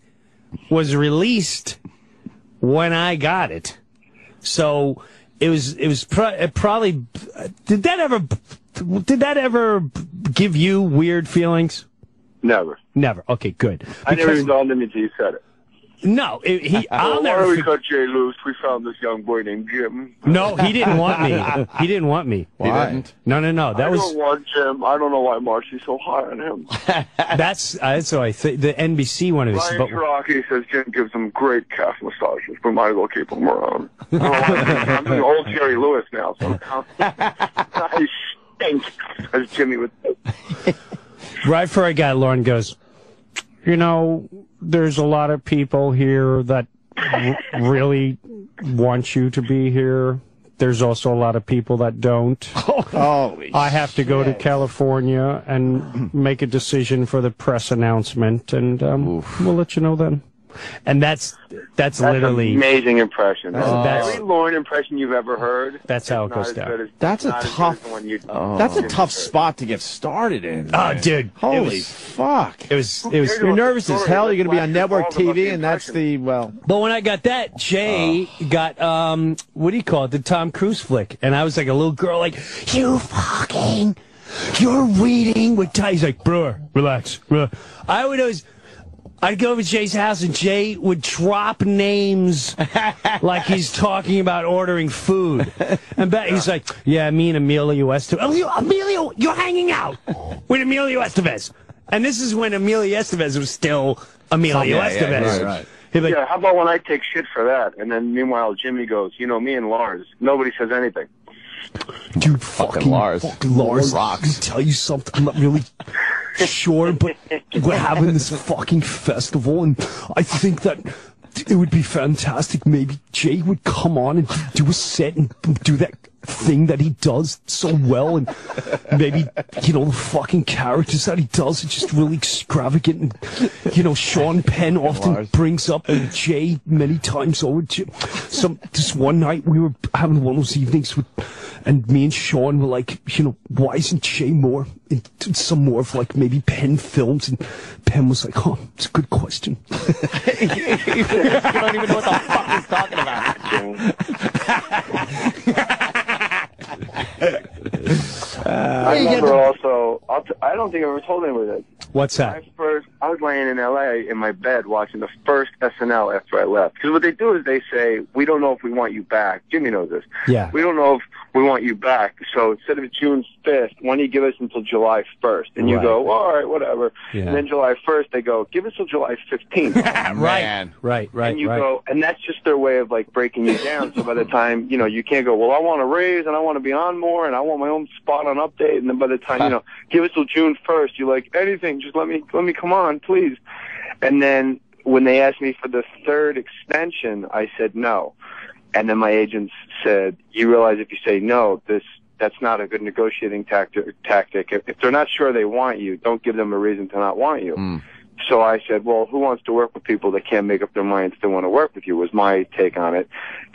was released when I got it. So it was probably, did that ever give you weird feelings? Never. Never. Okay, good. I never even told him until you said it. No, I'll never. Why we cut Jay loose? We found this young boy named Jim. No, he didn't want me. He didn't want me. Why? He didn't? No. That was. I don't want Jim. I don't know why Marcy's so high on him. That's so I think the NBC wanted to. Ryan Rocky says Jim gives him great calf massages. We might as well keep him around. I'm doing old Jerry Lewis now, so I stink, as Jimmy would say. Right before I got, Lauren goes, you know, there's a lot of people here that really want you to be here. There's also a lot of people that don't. Holy I have to go to California and make a decision for the press announcement, and we'll let you know then. And that's literally an amazing impression. That's every Lauren impression you've ever heard. That's how it goes down. That's a tough. That's a tough spot to get started in. Oh, dude! Holy fuck! It was. You're nervous as hell. You're going to be on network TV, and that's the But when I got that, Jay got what do you call it? The Tom Cruise flick, and I was like a little girl, like you're reading with Ty. He's like, Breuer, relax. I'd go over to Jay's house, and Jay would drop names like he's talking about ordering food. And he's like, yeah, me and Emilio Estevez. Oh, Emilio, you're hanging out with Emilio Estevez. And this is when Emilio Estevez was still Emilio Estevez. right. He'd like, how about when I take shit for that? And then meanwhile, Jimmy goes, you know, me and Lars, nobody says anything. Dude, fucking Lars rocks. Let me tell you something. I'm not really sure, but we're having this fucking festival, and I think that it would be fantastic. Maybe Jay would come on and do a set and do that thing that he does so well, and maybe, you know, the fucking characters that he does are just really extravagant, and, you know, Sean Penn often brings up Jay many times over. This one night we were having one of those evenings and me and Sean were like, you know, why isn't Jay Mohr in some more of, like, maybe Penn films? And Penn was like, oh, it's a good question. You don't even know what the fuck he's talking about. I remember also, I don't think I ever told anybody that. What's that? I was laying in L.A. in my bed watching the first SNL after I left. Because what they do is they say, we don't know if we want you back. Jimmy knows this. Yeah. We don't know if we want you back. So instead of June 5th, why don't you give us until July 1st? And you go, well, all right, whatever. Yeah. And then July 1st, they go, give us till July 15th. Right. And you go, and that's just their way of, like, breaking you down. So by the time, you know, you can't go, well, I want to raise and I want to be on more and I want my own spot on Update. And then by the time, you know, give us till June 1st, you're like, anything, just let me come on, please. And then when they asked me for the third extension, I said no. And then my agents said, you realize if you say no, that's not a good negotiating tactic. If they're not sure they want you, don't give them a reason to not want you. So I said, well, who wants to work with people that can't make up their minds to want to work with you, was my take on it.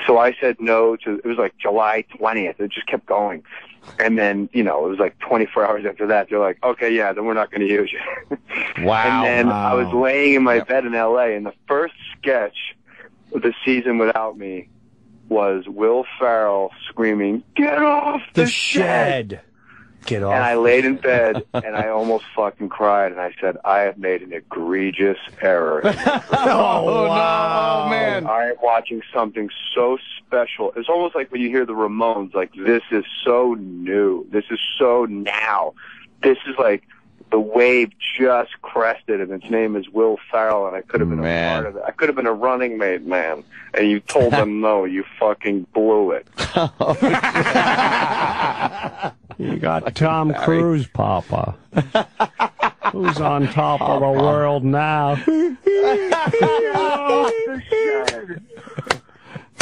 So I said no to, it was like July 20th. It just kept going. And then, you know, it was like 24 hours after that. They're like, okay, yeah, then we're not going to use you. Wow. And then I was laying in my bed in L.A., and the first sketch of the season without me was Will Ferrell screaming, get off the shed! Get off. And I laid in bed, and I almost fucking cried, and I said, I have made an egregious error. Oh, wow. No, man. I am watching something so special. It's almost like when you hear the Ramones, like, this is so new. This is so now. This is like the wave just crested, and its name is Will Ferrell, and I could have been a part of it. I could have been a running mate, man. And you told them no. You fucking blew it. You got Tom Cruise, Papa. Who's on top of the world now?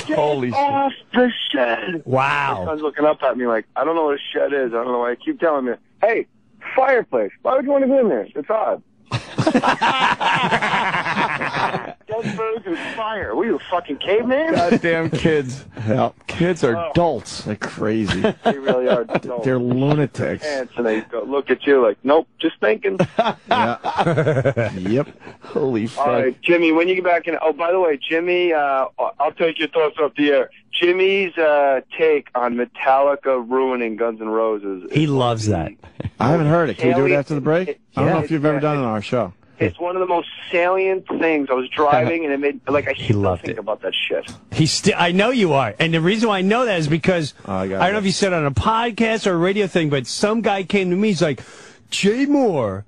Holy shit. Off the shed. Wow. My son's looking up at me like, I don't know what a shed is. I don't know why I keep telling me, hey, fireplace. Why would you want to go in there? It's odd. Dead birds and fire. Were you a fucking caveman? Goddamn kids. Yeah. Kids are adults. They're crazy. They really are adults. They're lunatics. And they go look at you like, nope, just thinking. Yeah. Yep. Holy fuck. All right, Jimmy, when you get back in... Oh, by the way, Jimmy, I'll take your thoughts off the air. Jimmy's take on Metallica ruining Guns N' Roses. He loves that. I haven't heard it. Can we do it after the break? I don't know if you've ever done it on our show. It's one of the most salient things. I was driving, and it made, like, I still think about that shit. I know you are. And the reason why I know that is because, I don't know if you said it on a podcast or a radio thing, but some guy came to me, he's like, Jay Mohr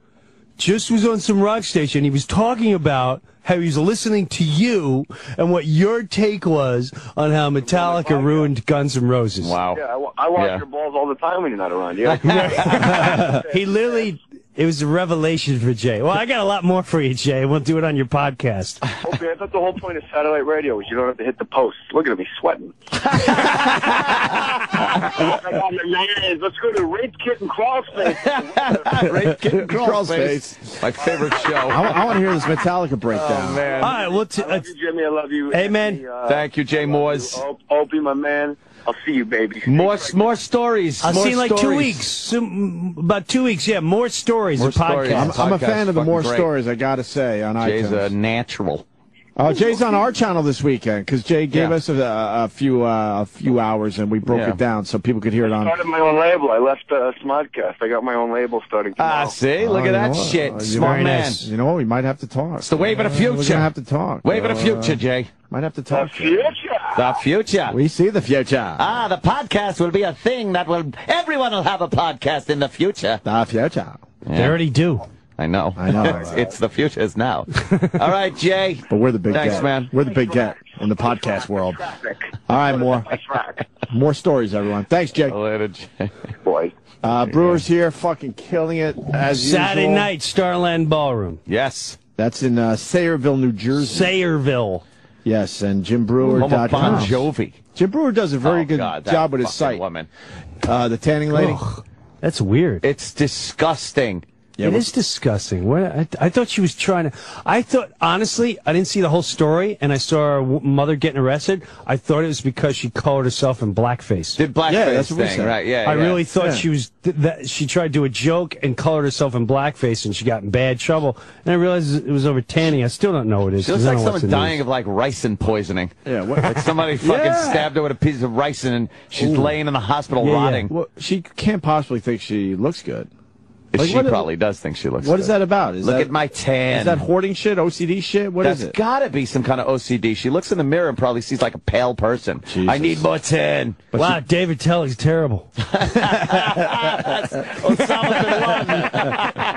just was on some rock station. He was talking about how he was listening to you and what your take was on how Metallica ruined Guns N' Roses. Wow. Yeah, I watch your balls all the time when you're not around. Yeah. He literally... It was a revelation for Jay. Well, I got a lot more for you, Jay. We'll do it on your podcast. Okay, I thought the whole point of satellite radio was you don't have to hit the posts. Look at me sweating. I got the mayonnaise. Let's go to Rape Kit and Crawl Space. Rape Kit and Crawl Space. My favorite show. I want to hear this Metallica breakdown. Oh, man. All right, well, I love you, Jimmy. I love you. Hey, man. Thank you, Jay Moores. Opie, my man. I'll see you, baby. More stories. I'll see you in like 2 stories. weeks. About 2 weeks, yeah. More stories. More a podcast. stories. I'm a fan of the Fucking more great. stories, I got to say, on Jay's iTunes. a natural. Jay's on our channel this weekend because Jay gave us a few hours and we broke it down so people could hear it I on. started my own label. I left Smodcast. I got my own label starting tomorrow. See? Look at that shit. Smart Very man. nice. You know what? We might have to talk. It's the wave of the future. We're gonna have to talk. Wave of the future, Jay. Might have to The talk. future. The future. We see the future. The podcast will be a thing that will... Everyone will have a podcast in the future. The future. They already do. I know. It's the futures now. All right, Jay. But we're the big Thanks, get. man. We're the big get in the podcast world. All right, more. More stories, everyone. Thanks, Jay. Later, Jay. Boy. Brewer's here, fucking killing it as Saturday usual. night, Starland Ballroom. Yes. That's in Sayreville, New Jersey. Sayreville. Yes, and Home of JimBrewer.com. Bon Jovi. Jim Brewer does a very good God, that job with his fucking site. Woman. The tanning lady. Ugh, that's weird. It's disgusting. Yeah, It is disgusting. What I thought she was trying to. I thought, honestly, I didn't see the whole story, and I saw her mother getting arrested. I thought it was because she colored herself in blackface. Did blackface Yeah, that's what we thing, said. right? Yeah. I really thought Yeah. she was that she tried to do a joke and colored herself in blackface, and she got in bad trouble. And I realized it was over tanning. I still don't know what it is. She looks 'cause I like don't watch someone the dying news. of like ricin poisoning. Yeah, what- Like somebody fucking Yeah. stabbed her with a piece of ricin and she's laying in the hospital Yeah, yeah. rotting. Well, she can't possibly think she looks good. Like, She what- probably does think she looks What good. is that about? Look at my tan. Is that hoarding shit, OCD shit? What is That's it? gotta be some kind of OCD. She looks in the mirror and probably sees like a pale person. Jesus. I need more tan. Wow, David Tellig's terrible. Osama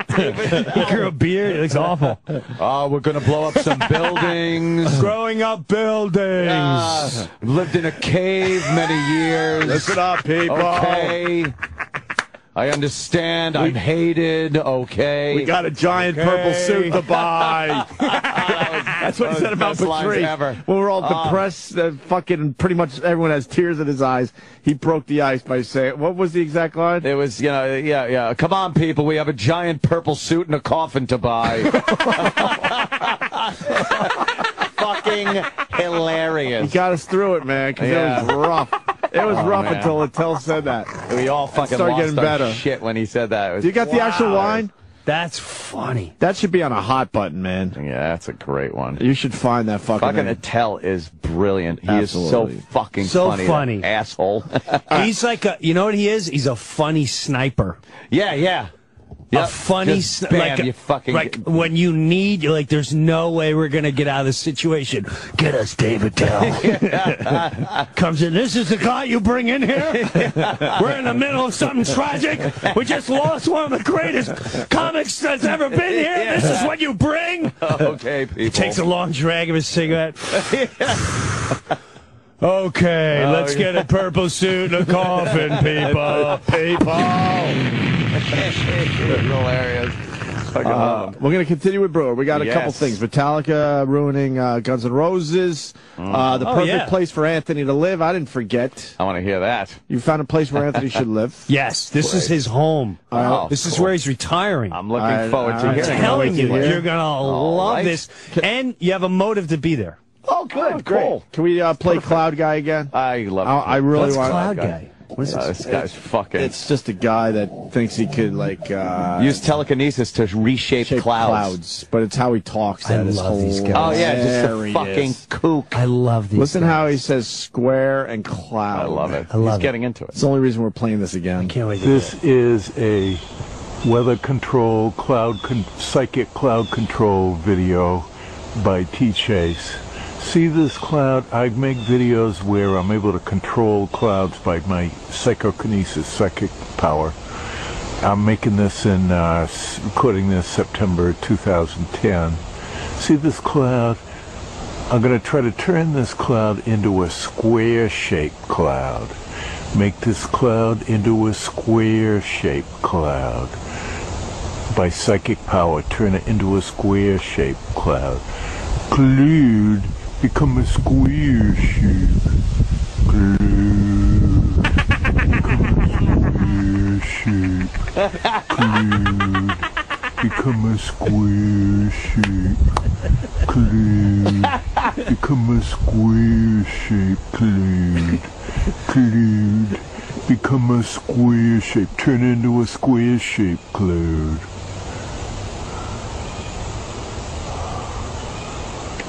bin Laden. He grew a beard. It looks awful. Oh, we're gonna blow up some buildings. Growing up buildings. Lived in a cave many years. Listen up, people. Okay. I understand. I'm hated. Okay. We got a giant purple suit to buy. That's what he said about best lines Patrice. ever. When we're all depressed, fucking pretty much everyone has tears in his eyes. He broke the ice by saying, what was the exact line? It was, yeah. Come on, people. We have a giant purple suit and a coffin to buy. Fucking hilarious. He got us through it, man, because Yeah. it was rough. It was rough man. until Attell said that. We all fucking started lost getting our better. shit when he said that. It was, You got the actual line? That's funny. That should be on a hot button, man. Yeah, that's a great one. You should find that fucking Fucking thing. Attell is brilliant. He Absolutely. is so fucking So funny. funny. That asshole. He's like a, you know what he is? He's a funny sniper. Yeah. A Yep. funny, Just bam, like, you fucking like when you need, you're like, there's no way we're gonna get out of this situation. Get us David Tell. Comes in. This is the guy you bring in here. We're in the middle of something tragic. We just lost one of the greatest comics that's ever been here. This is what you bring. Okay, people. Takes a long drag of his cigarette. Okay, let's get a purple suit and a coffin, people. hilarious. Fucking love him. We're going to continue with Brewer. We got a couple Yes. things. Metallica ruining Guns N' Roses. The perfect place for Anthony to live. I didn't forget. I want to hear that. You found a place where Anthony should live. Yes, this is his home. Oh, This is cool. where he's retiring. I'm looking forward to I'm hearing telling it. you, Yeah. you're gonna love right. this, and you have a motive to be there. Oh, good. Great. Cool. Can we play Cloud Guy again? I love I really What's want. Cloud Guy? What is This guy's fucking... It's just a guy that thinks he could use telekinesis to reshape shape clouds. but it's how he talks. I That is love these guys. Oh, yeah, just a hilarious. fucking kook. I love these. Listen guys. how he says square and cloud. I love it. I love He's it. getting into it. It's the only reason we're playing this again. Can't wait. To This is a weather control, psychic cloud control video by T-Chase. See this cloud? I make videos where I'm able to control clouds by my psychokinesis, psychic power. I'm making this in, recording this September 2010. See this cloud? I'm going to try to turn this cloud into a square-shaped cloud. Make this cloud into a square-shaped cloud. by psychic power, turn it into a square-shaped cloud. Cloud, become a square shape. Cloud, become a square shape. Cloud, become a square shape. Cloud, cloud, become a square shape. Turn into a square shape, cloud.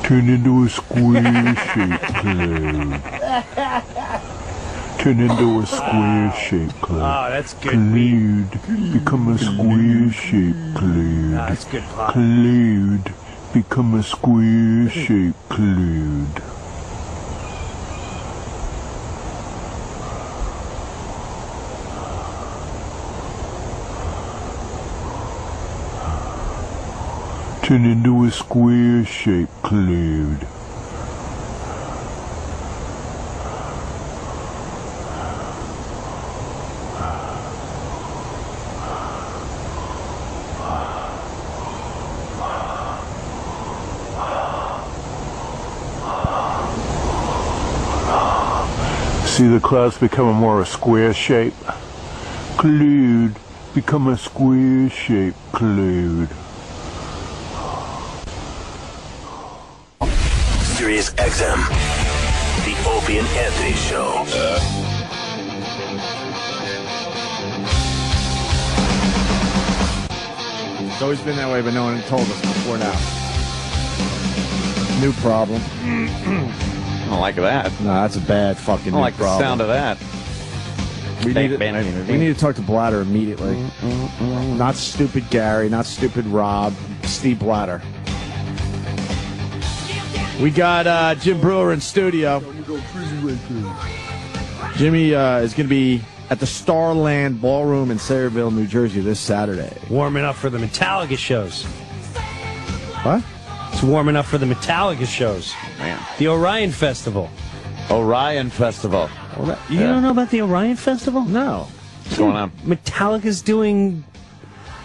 Turn into a square shape, cloud. Turn into a square shape, cloud. Oh, that's good. Cloud, become a square shape, cloud. That's good pop. Cloud, become a square shape, cloud. Turn into a square shape, cloud. See the clouds becoming more a square shape? Cloud, become a square shape, cloud. Sirius XM, the Opie and Anthony Show. It's always been that way, but no one told us before now. New problem. I don't like that. No, that's a bad fucking I don't new like the problem. sound of that. We need to talk to Blatter immediately. Not stupid Gary, not stupid Rob, Steve Blatter. We got Jim Breuer in studio. Jimmy is going to be at the Starland Ballroom in Sayreville, New Jersey this Saturday. Warming up for the Metallica shows. What? It's warming up for the Metallica shows. Man. The Orion Festival. Orion Festival. You don't know about the Orion Festival? No. What's going on? Metallica's doing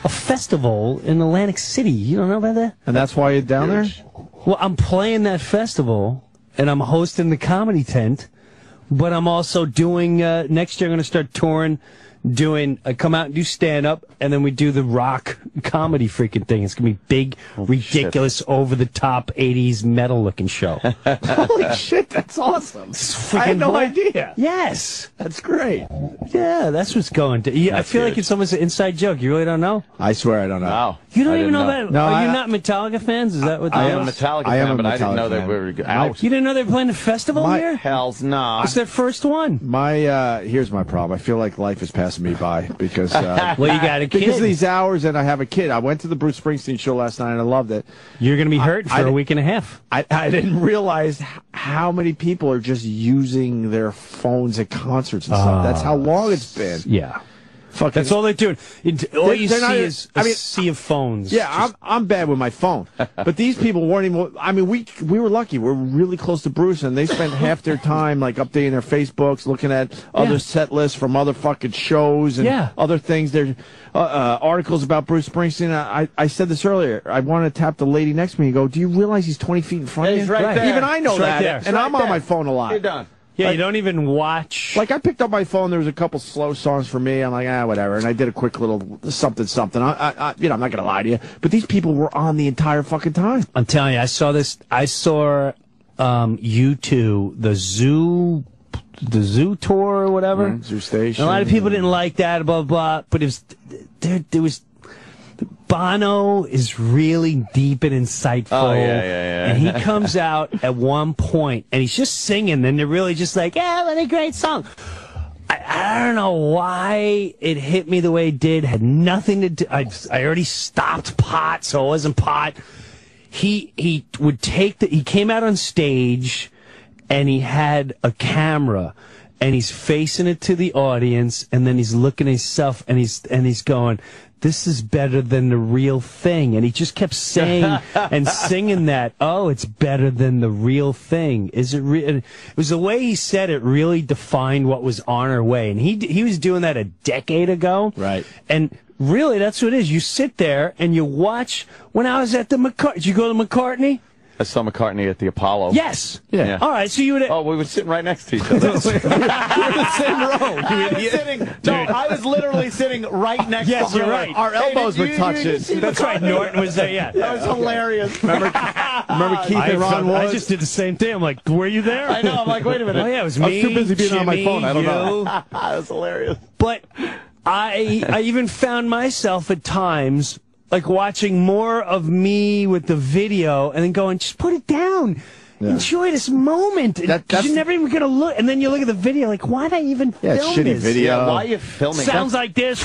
a festival in Atlantic City. You don't know about that? And that's why you're down there? Well, I'm playing that festival, and I'm hosting the comedy tent, but I'm also doing, next year I'm going to start touring, I come out and do stand-up, and then we do the rock comedy freaking thing. It's going to be big, ridiculous, over-the-top 80s metal-looking show. Holy shit, that's awesome. I had no idea. Yes. That's great. Yeah, that's what's going to. Yeah, I feel like it's almost an inside joke. You really don't know? I swear I don't know. Wow. You don't even know about it? No, Are you not Metallica fans? Is that what I they am a are? Metallica I am fan, a but I didn't know Metallica they fan. were out. You didn't know they were playing a festival here? Hell's no. It's their first one. Here's my problem. I feel like life is passing me by because Well, you got a kid. because of these hours and I have a kid. I went to the Bruce Springsteen show last night and I loved it. You're going to be hurt for a week and a half. I didn't realize how many people are just using their phones at concerts and stuff. That's how long it's been. Yeah. Fucking, That's all they're doing. All you they're see not- is a sea of phones. Yeah, I'm bad with my phone. But these people weren't even. I mean, we were lucky. We're really close to Bruce, and they spent half their time like updating their Facebooks, looking at other set lists from other fucking shows and other things. There's articles about Bruce Springsteen. I said this earlier. I wanted to tap the lady next to me and go, "Do you realize he's 20 feet in front of you?" He's right there. Even I know He's right that, there. and He's I'm right on my there. phone a lot. You're done. Yeah, you don't even watch. Like, I picked up my phone. There was a couple slow songs for me. I'm like, whatever. And I did a quick little something. I'm not going to lie to you. But these people were on the entire fucking time. I'm telling you, I saw this. I saw U2, the Zoo tour or whatever. Zoo Station. And a lot of people didn't like that, blah, blah, blah. But it was, there was, Bono is really deep and insightful. Oh, yeah. And he comes out at one point, and he's just singing, and they're really just like, yeah, what a great song. I don't know why it hit me the way it did. Had nothing to do. I already stopped pot, so it wasn't pot. He would take he came out on stage, and he had a camera, and he's facing it to the audience, and then he's looking at himself, and he's going, this is better than the real thing. And he just kept saying and singing that, oh, it's better than the real thing. Is it it was the way he said it really defined what was on our way. And he was doing that a decade ago. Right. And Really, that's what it is. You sit there and you watch. When I was at the McCartney, did you go to McCartney? I saw McCartney at the Apollo. Yes. Yeah. All right, so you would. Oh, we were sitting right next to each other. We're in the same row. I was literally sitting right next to him. Yes, you're right. Our elbows were touching. That's right. Norton was there. Yeah. That was hilarious. Remember Keith and Ron I was? just did the same thing. I'm like, were you there? I know. I'm like, wait a minute. Oh yeah, it was I was me. too busy being on my Jimmy, phone. I don't know. you. That was hilarious. But I even found myself at times like watching more of me with the video and then going, just put it down. Yeah. Enjoy this moment. Because you're never even going to look. And then you look at the video like, why'd I even film shitty this? video. Yeah, why are you filming? Sounds like this.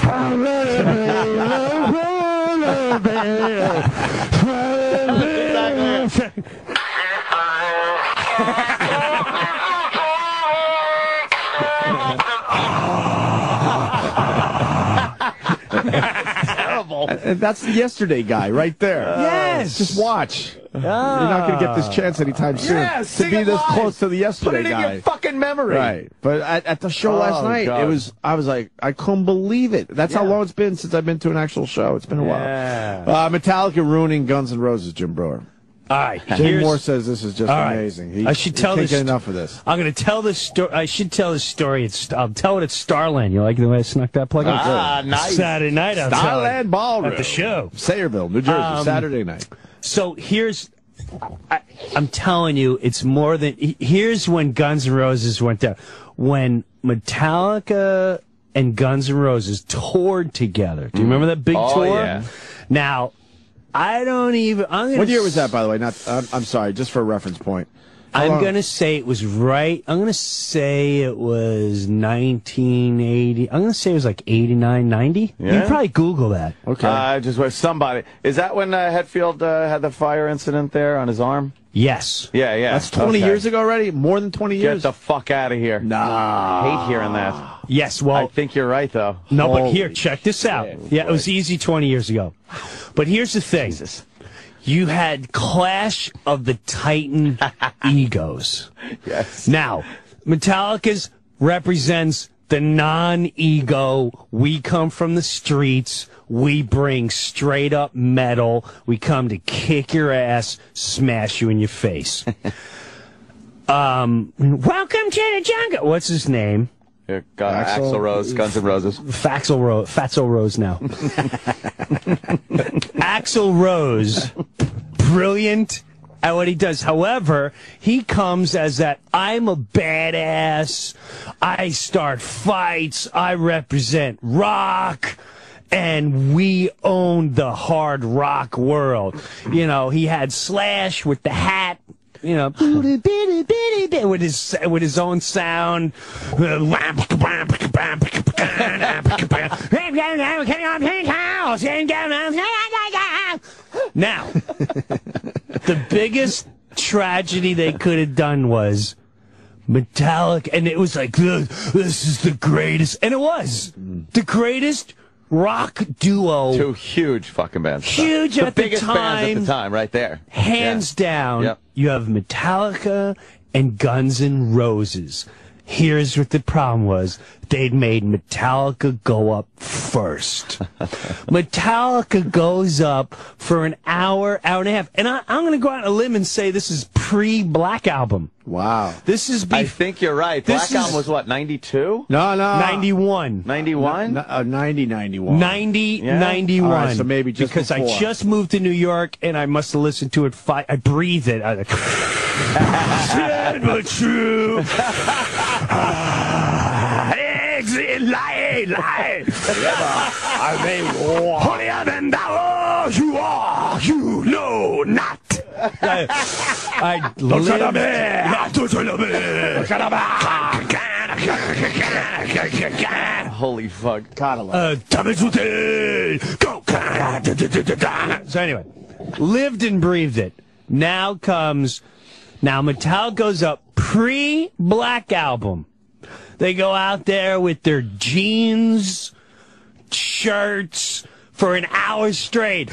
terrible. And that's the yesterday guy right there. Yes. Just watch. You're not going to get this chance anytime soon. Yeah, to be this close to the yesterday Put it guy. in your fucking memory. Right. But at the show last night, God. I was like, I couldn't believe it. That's how long it's been since I've been to an actual show. It's been a while. Metallica ruining Guns N' Roses, Jim Brewer. All right. Jim Mohr says this is just amazing. I should tell can't this. get enough of this. I'm going to tell this story. I should tell this story. I'll tell it at Starland. You like the way I snuck that plug in? Nice. Saturday night. Starland Ballroom at the show. Sayreville, New Jersey, Saturday night. So here's, I'm telling you, it's more than, here's when Guns N' Roses went down. When Metallica and Guns N' Roses toured together. Do you remember that big tour? Yeah. Now, I don't even, What year was that, by the way? I'm sorry, just for a reference point. I'm going to say it was right. I'm going to say it was 1980. I'm going to say it was like 89, 90. Yeah? You can probably Google that. Okay. Just with somebody. Is that when Hetfield had the fire incident there on his arm? Yes. Yeah, yeah. That's 20 years ago already? More than 20 years? Get the fuck out of here. Nah. I hate hearing that. Yes, well. I think you're right, though. No, but here, check this out. Yeah, it was easy 20 years ago. But here's the thing. Jesus. You had Clash of the Titan egos. Yes. Now, Metallica's represents the non-ego. We come from the streets. We bring straight up metal. We come to kick your ass, smash you in your face. Welcome to the jungle. What's his name? Axl Rose, Guns N' Roses. Fatso Rose now. Axl Rose, brilliant at what he does. However, he comes as that, I'm a badass, I start fights, I represent rock, and we own the hard rock world. You know, he had Slash with the hat. You know, with his own sound. Now, the biggest tragedy they could have done was Metallica, and it was like, this is the greatest, and it was the greatest rock duo. Two huge fucking bands. Huge at the time. The biggest bands at the time, right there. Hands down. Yep. You have Metallica and Guns N' Roses. Here's what the problem was. They'd made Metallica go up first. Metallica goes up for an hour, hour and a half. And I'm going to go out on a limb and say this is pre-Black Album. Wow. This is I think you're right. Black Album was what, 92? No. 91. 91? 90, 91. 90, 91. All right, so maybe just because before. I just moved to New York and I must have listened to it. I breathed it. I was like, sad but true. Exit, lie. I may war. Holier than thou you are, you know not. I Holy fuck. God, I love it. So anyway, lived and breathed it. Now Metallica goes up pre-Black Album. They go out there with their jeans, shirts for an hour straight.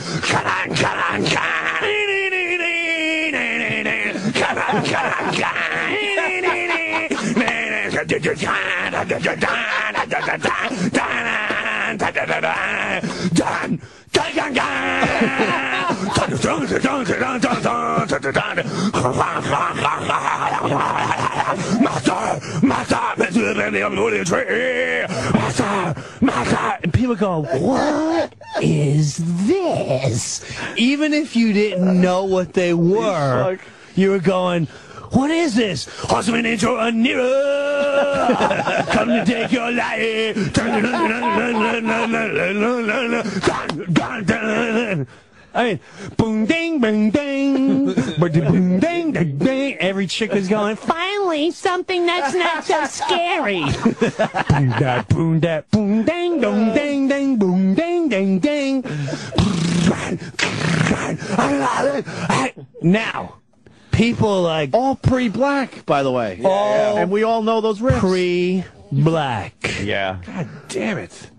And people go, what is this? Even if you didn't know what they were, you were going, what is this? Horseman intro a nearer. Come to take your life. I mean, boom, ding, boom, ding, boom, ding, ding, ding. Every chick was going, finally, something that's not so scary. Boom, that, boom, that, boom, ding, boom, ding, ding, boom, ding, ding, ding. Now, people like all pre-black, by the way. All and we all know those riffs. Pre-black. Yeah. God damn it.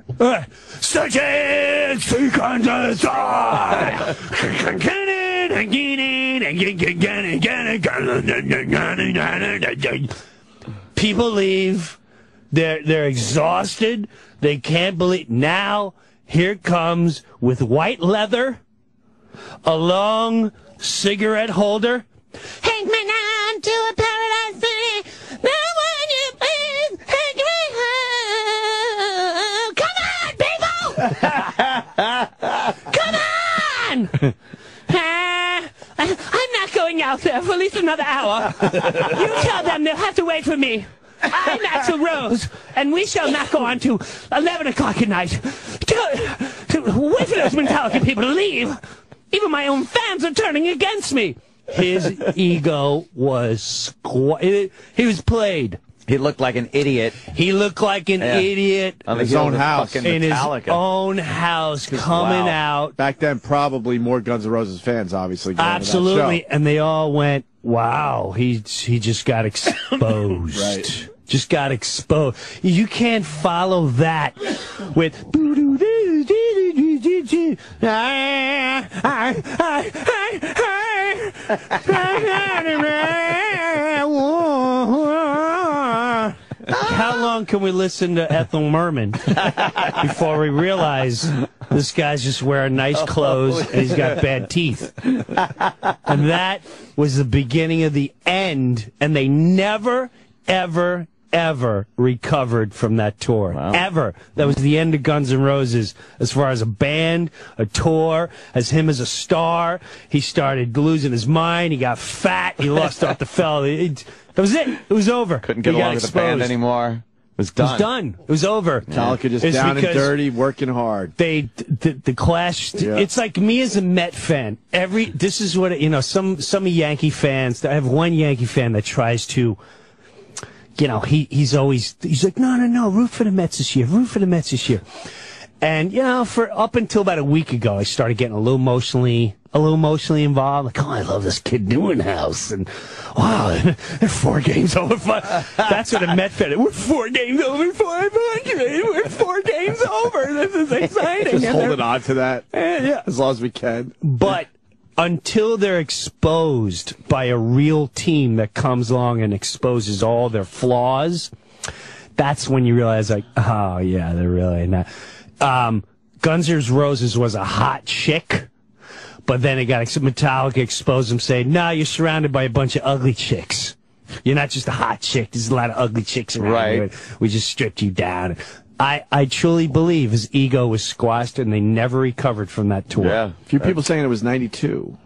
Searching sequences. People leave. They're exhausted. They can't believe. Now, here it comes with white leather, a long cigarette holder. Take me down to a paradise city. Now when you please, take me home. Come on, people! Come on! I'm not going out there for at least another hour. You tell them they'll have to wait for me. I'm Axl Rose, and we shall not go on to 11 o'clock at night. To wait for those Metallica people to leave. Even my own fans are turning against me. His ego was he was played. He looked like an idiot. He looked like an idiot. In his own house. In his own house, coming out. Back then, probably more Guns N' Roses fans, obviously. Going Absolutely. To that show. And they all went, wow, he just got exposed. Right. Just got exposed. You can't follow that with... How long can we listen to Ethel Merman before we realize this guy's just wearing nice clothes and he's got bad teeth? And that was the beginning of the end, and they never, ever recovered from that tour. Wow. Ever. That was the end of Guns N' Roses as far as a band, a tour, as him as a star. He started losing his mind. He got fat. He lost off the fell. That was it. It was over. Couldn't get along with the band anymore. It was done. It was done. It was over. Metallica just down and dirty, working hard. The Clash. Yeah. It's like me as a Met fan. This is what some Yankee fans. I have one Yankee fan that tries to. He's like, no, root for the Mets this year, root for the Mets this year. And, for up until about a week ago, I started getting a little emotionally involved. Like, oh, I love this Kid Newhouse. And, wow, they're 4 games over 5. That's what a Met fan is. We're 4 games over 500. We're 4 games over. This is exciting. Just holding on to that as long as we can. But until they're exposed by a real team that comes along and exposes all their flaws, that's when you realize, like, oh, yeah, they're really not. Guns N' Roses was a hot chick, but then it got Metallica exposed them, saying, no, you're surrounded by a bunch of ugly chicks. You're not just a hot chick. There's a lot of ugly chicks around here. We just stripped you down. I truly believe his ego was squashed, and they never recovered from that tour. Yeah. A few people saying it was 92.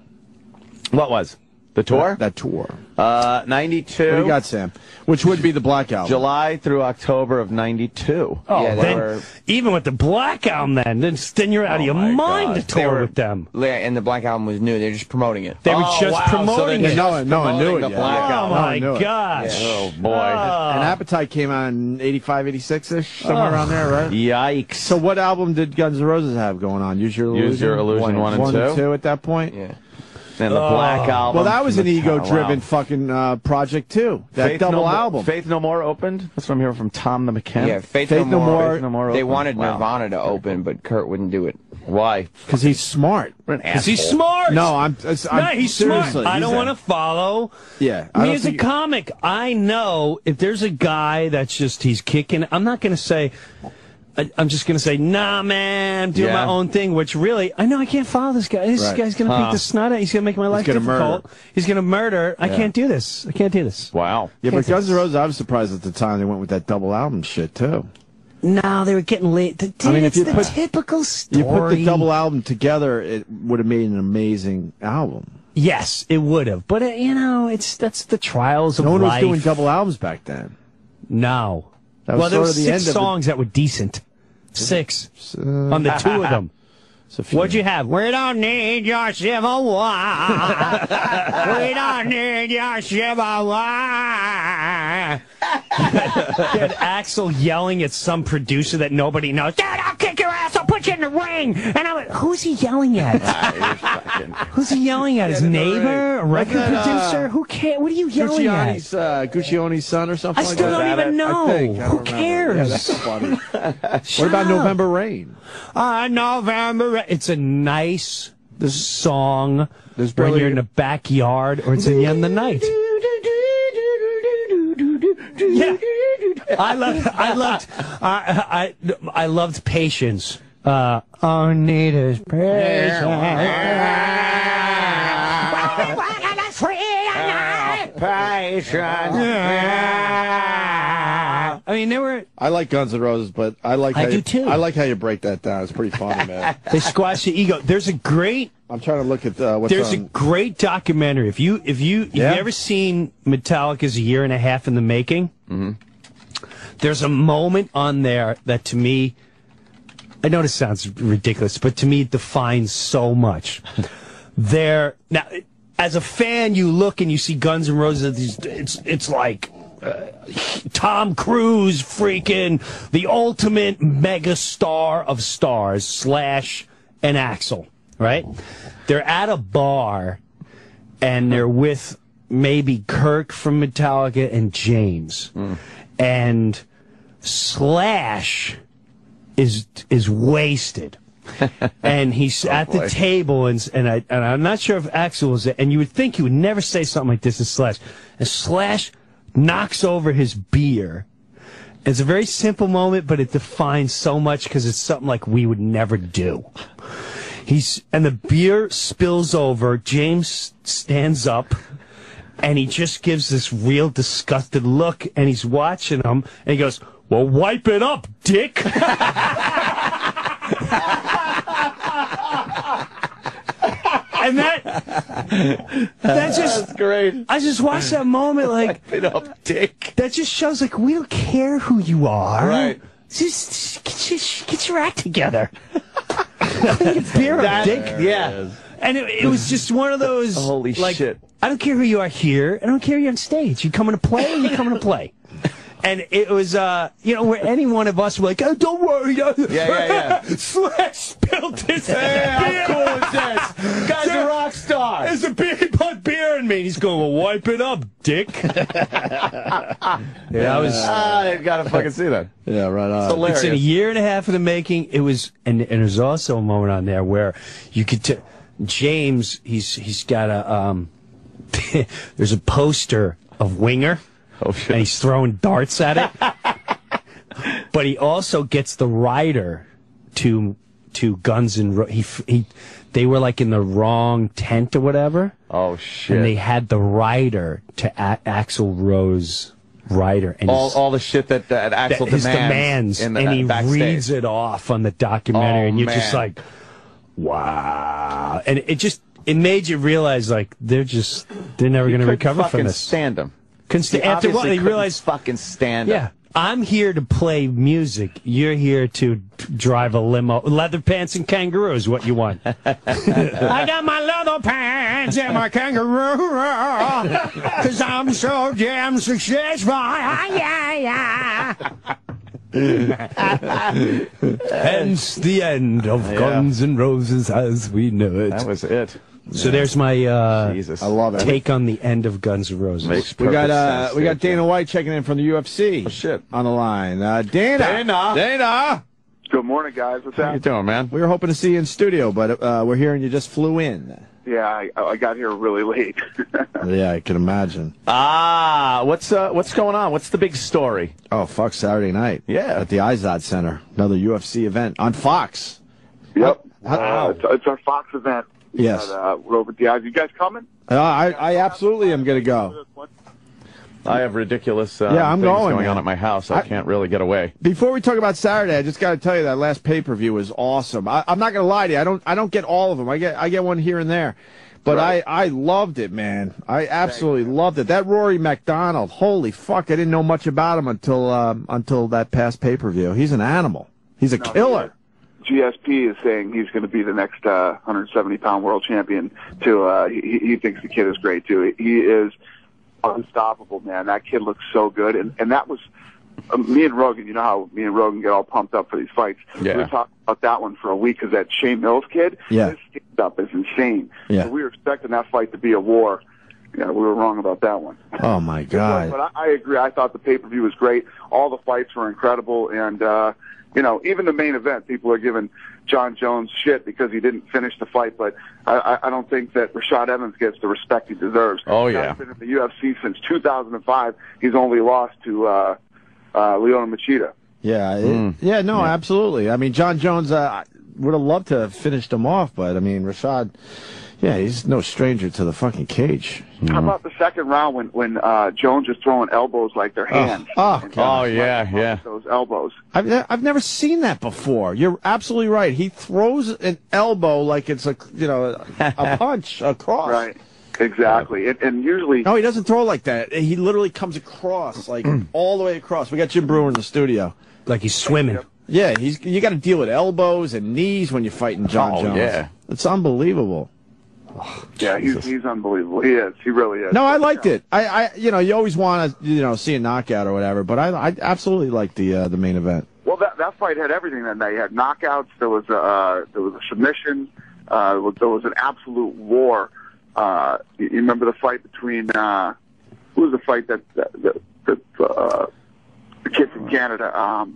What was? The tour? That tour. 92. What do you got, Sam? Which would be the Black Album. July through October of 92. Oh, yeah, even with the Black Album, then you're out of your mind to tour with them. And the Black Album was new. They were just promoting it. They were just promoting it. No one knew it yet. Oh, my gosh. Yeah. Oh, boy. And Appetite came out in 85, 86-ish, somewhere around there, right? Yikes. So what album did Guns N' Roses have going on? Use Your Illusion? Use Your Illusion 1 and 2 at that point? Yeah. And the Black Album. Well, that was an ego-driven fucking project, too. That double album. Faith No More opened? That's what I'm hearing from Tom the Mechanic. Yeah, Faith No More. They opened. wanted Nirvana to open, but Kurt wouldn't do it. Why? Because he's smart. Because he's smart. No, he's smart. I don't want to follow. Yeah. Me as a comic, I know if there's a guy that's just, he's kicking, I'm not going to say, I'm just going to say, nah, man, I'm doing my own thing, which really, I know I can't follow this guy. This guy's going to beat the snot out. He's going to make my life difficult. He's going to murder. I can't do this. I can't do this. Wow. Yeah, but Guns N' Roses, I was surprised at the time they went with that double album shit, too. No, they were getting late. I mean, if you put typical story. You put the double album together, it would have made an amazing album. Yes, it would have. But, that's the trials of life. No one was doing double albums back then. No. Well, there were 6 songs that were decent. 6 on the 2 of them. What'd you have? We don't need your Civil War. We don't need your Civil War. Had Axl yelling at some producer that nobody knows. Dude, I'll kick your ass. I'll put you in the ring. And I'm like, who's he yelling at? Who's he yelling at? His neighbor? A record producer? Who cares? What are you yelling at? Guccione's son or something like that? I still don't even know. Who cares? Yeah, that's funny. What about November Rain? November Rain. It's a nice song when you're in the backyard or it's in the end of the night. Yeah, I loved Patience. All need is patience. I mean, there were. I like Guns N' Roses, but I do too. I like how you break that down. It's pretty funny, man. They squash the ego. There's a great. I'm trying to look at what's There's a great documentary. If you ever seen Metallica's A Year and a Half in the Making, there's a moment on there that to me, I know this sounds ridiculous, but to me it defines so much. Now, as a fan, you look and you see Guns N' Roses. It's like Tom Cruise, freaking the ultimate mega star of stars / an Axl. Right? They're at a bar, and they're with maybe Kirk from Metallica and James. And Slash is wasted. And he's at the table, and I'm not sure if Axl was there, and you would think he would never say something like this to Slash. And Slash knocks over his beer. It's a very simple moment, but it defines so much because it's something like we would never do. And the beer spills over. James stands up, and he just gives this real disgusted look, and he's watching him, and he goes, "Well, wipe it up, dick." And that's great. I just watched that moment like, wipe it up, dick. That just shows like we don't care who you are. Right. Just get your act together. Beer up, dick. Yeah. And it was just one of those. Holy shit. I don't care who you are here. I don't care you're on stage. You coming to play, you coming to play. And it was, where any one of us were like, "Oh, don't worry." Yeah. Slash spilled his How cool is this? Guy's a rock star. There's a beer, he put beer in me. And he's going, "Well, wipe it up, dick." I gotta fucking see that. Yeah, right on. It's hilarious. It's in a year and a half of the making. It was, and there's also a moment on there where you could James, he's got a, there's a poster of Winger. Oh, shit. And he's throwing darts at it. But he also gets the rider to Guns N' Roses. They were like in the wrong tent or whatever. Oh, shit. And they had the rider to Axl Rose rider. And all the shit that Axl demands. And he backstage. Reads it off on the documentary. And you're just like, wow. And it made you realize like they're never going to recover from this. Stand them. After what they realized, fucking stand up. I'm here to play music. You're here to drive a limo. Leather pants and kangaroo is what you want. I got my leather pants and my kangaroo, 'cause I'm so damn successful. Yeah. Hence the end of Guns N' Roses as we know it. That was it. So there's my I love it. take on the end of Guns N' Roses. We got Dana White checking in from the UFC. Oh, shit. On the line. Dana. Good morning, guys. What's How you that? doing, man? We were hoping to see you in studio, but we're hearing you just flew in. Yeah, I got here really late. Yeah, I can imagine. What's going on? What's the big story? Oh, fuck, Saturday night. Yeah. At the IZOD Center. Another UFC event on Fox. Yep. Wow. It's our Fox event. Yes. We're over at the Eyes. You guys coming? I absolutely am going to go. I have ridiculous I'm things going on at my house. I can't really get away. Before we talk about Saturday, I just got to tell you that last pay-per-view was awesome. I'm not going to lie to you. I don't get all of them. I get one here and there. But right. I loved it, man. I absolutely loved it. That Rory McDonald, holy fuck, I didn't know much about him until that past pay-per-view. He's an animal. He's a killer. GSP is saying he's going to be the next 170-pound world champion, too. He thinks the kid is great, too. He is unstoppable, man. That kid looks so good. And that was me and Rogan. You know how me and Rogan get all pumped up for these fights. Yeah. We were talking about that one for a week because that Shane Mills kid, his stand-up is insane. Yeah. So we were expecting that fight to be a war. Yeah, we were wrong about that one. Oh, my God. But I agree. I thought the pay-per-view was great. All the fights were incredible. And, even the main event, people are giving John Jones shit because he didn't finish the fight. But I don't think that Rashad Evans gets the respect he deserves. Oh, yeah. He's been in the UFC since 2005. He's only lost to Leona Machida. Yeah. Absolutely. I mean, John Jones would have loved to have finished him off, but, I mean, Rashad... Yeah, he's no stranger to the fucking cage. How about the second round when Jones is throwing elbows like their hands? Yeah. Those elbows. I've never seen that before. You're absolutely right. He throws an elbow like it's a punch across. Right. Exactly. And usually... No, he doesn't throw like that. He literally comes across, like, all the way across. We got Jim Breuer in the studio. Like he's swimming. Yeah, you got to deal with elbows and knees when you're fighting John Jones. Yeah. It's unbelievable. Yeah, he's unbelievable. He is. He really is. No, I liked it. You always want to, see a knockout or whatever, but I absolutely liked the main event. Well, that fight had everything that night. You had knockouts. There was a submission. There was an absolute war. You remember the fight between who was the fight that the kid from Canada,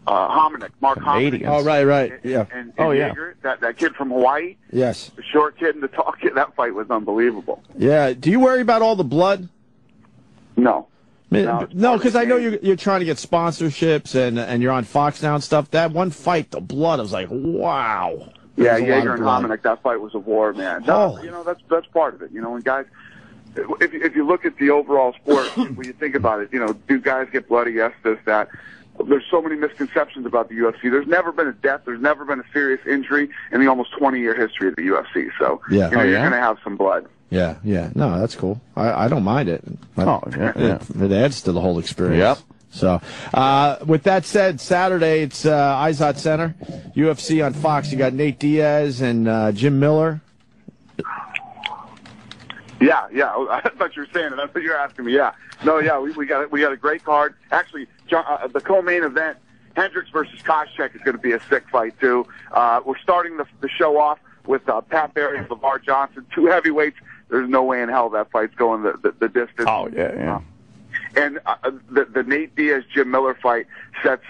Hominick, Mark Hominick. Oh, right. Yeah. And Jaeger, that kid from Hawaii. Yes. The short kid and the tall kid. That fight was unbelievable. Yeah. Do you worry about all the blood? No. No, because I know you're trying to get sponsorships and you're on Fox now and stuff. That one fight, the blood, I was like, wow. Yeah, Jaeger and Hominick, that fight was a war, man. No, that's part of it. When guys, if you look at the overall sport, when you think about it, do guys get bloody? Yes, this, that. There's so many misconceptions about the UFC. There's never been a death. There's never been a serious injury in the almost 20-year history of the UFC. So you're going to have some blood. Yeah. No, that's cool. I don't mind it. It adds to the whole experience. Yep. So, with that said, Saturday it's IZOD Center, UFC on Fox. You got Nate Diaz and Jim Miller. Yeah. I thought you were saying it. That's what you're asking me. Yeah. No, yeah. We got a great card. Actually, the co-main event, Hendricks versus Koscheck, is going to be a sick fight too. We're starting the show off with Pat Barry and LeVar Johnson, two heavyweights. There's no way in hell that fight's going the distance. Oh yeah. And the Nate Diaz Jim Miller fight sets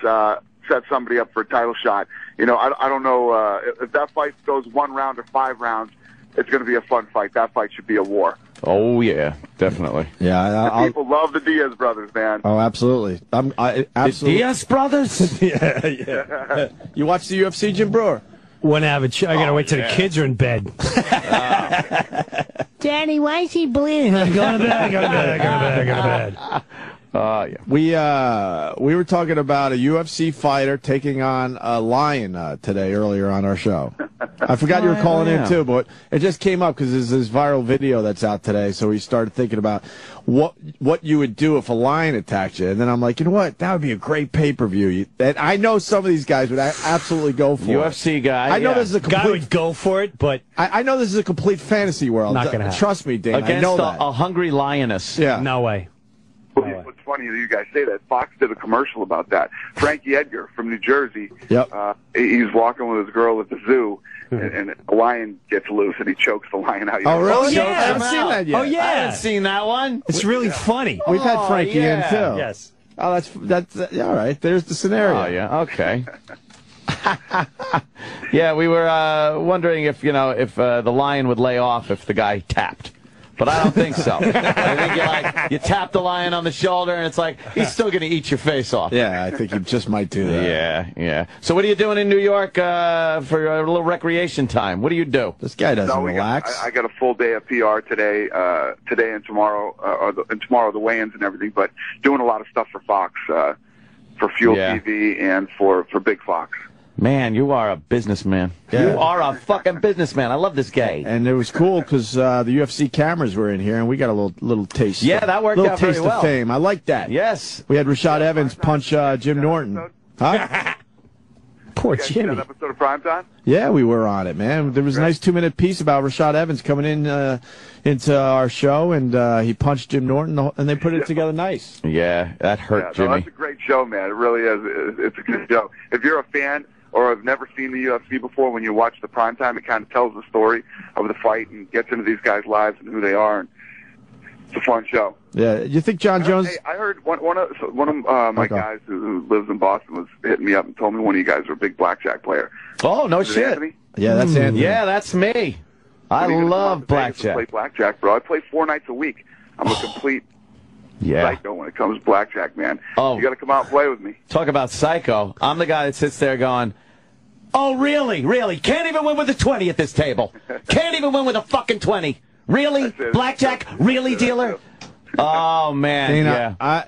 somebody up for a title shot. I don't know if that fight goes 1 round or 5 rounds. It's going to be a fun fight. That fight should be a war. Oh yeah, definitely. Yeah, people love the Diaz brothers, man. Oh, absolutely. Absolutely. The Diaz brothers. Yeah. You watch the UFC, Jim Breuer? When I gotta wait till the kids are in bed. Daddy, why is he bleeding? I'm going to bed. Go to bed. Yeah. We were talking about a UFC fighter taking on a lion today earlier on our show. I forgot you were calling in too, but it just came up because there's this viral video that's out today. So we started thinking about what you would do if a lion attacked you, and then I'm like, you know what? That would be a great pay-per-view. And I know some of these guys would absolutely go for UFC guy. I know this is a complete guy would go for it, but I know this is a complete fantasy world. Not gonna happen. Trust me, Dane. Against I know that. a hungry lioness. Yeah. No way. What's funny that you guys say that. Fox did a commercial about that. Frankie Edgar from New Jersey. Yep. He's walking with his girl at the zoo, and a lion gets loose, and he chokes the lion out. Oh, really? Yeah. I haven't seen that yet. Oh, yeah. I haven't seen that one. It's really funny. We've had Frankie in, too. Yes. Oh, that's all right. There's the scenario. Oh, yeah. Okay. Yeah, we were wondering if the lion would lay off if the guy tapped. But I don't think so. I think you tap the lion on the shoulder, and it's like, he's still going to eat your face off. Yeah, I think he just might do that. Yeah. So what are you doing in New York for a little recreation time? What do you do? This guy doesn't relax. I got a full day of PR today and tomorrow, and tomorrow the weigh-ins and everything, but doing a lot of stuff for Fox, for Fuel TV and for Big Fox. Man, you are a businessman. Yeah. You are a fucking businessman. I love this guy. And it was cool because the UFC cameras were in here, and we got a little taste. Yeah, that worked out very well. Little taste of fame. I like that. Yes. We had Rashad Evans punch Jim Norton. Huh? Poor You guys Jimmy. see that episode of Primetime? Yeah, we were on it, man. There was a nice 2-minute piece about Rashad Evans coming in into our show, and he punched Jim Norton, and they put it together nice. Yeah, that hurt Jimmy. No, that's a great show, man. It really is. It's a good show. If you're a fan or have never seen the UFC before, when you watch the Primetime, it kind of tells the story of the fight and gets into these guys' lives and who they are. And it's a fun show. Yeah, you think John Jones? Hey, I heard one of my guys who lives in Boston was hitting me up and told me one of you guys were a big blackjack player. Oh, no Is it shit. Anthony? Yeah, that's Anthony. Yeah, that's me. I love blackjack. I play blackjack, bro. I play 4 nights a week. I'm a complete psycho when it comes to blackjack, man. Oh. You got to come out and play with me. Talk about psycho. I'm the guy that sits there going, oh, really? Really? Can't even win with a 20 at this table. Can't even win with a fucking 20. Really? Blackjack? Really, dealer? Oh, man. Dana,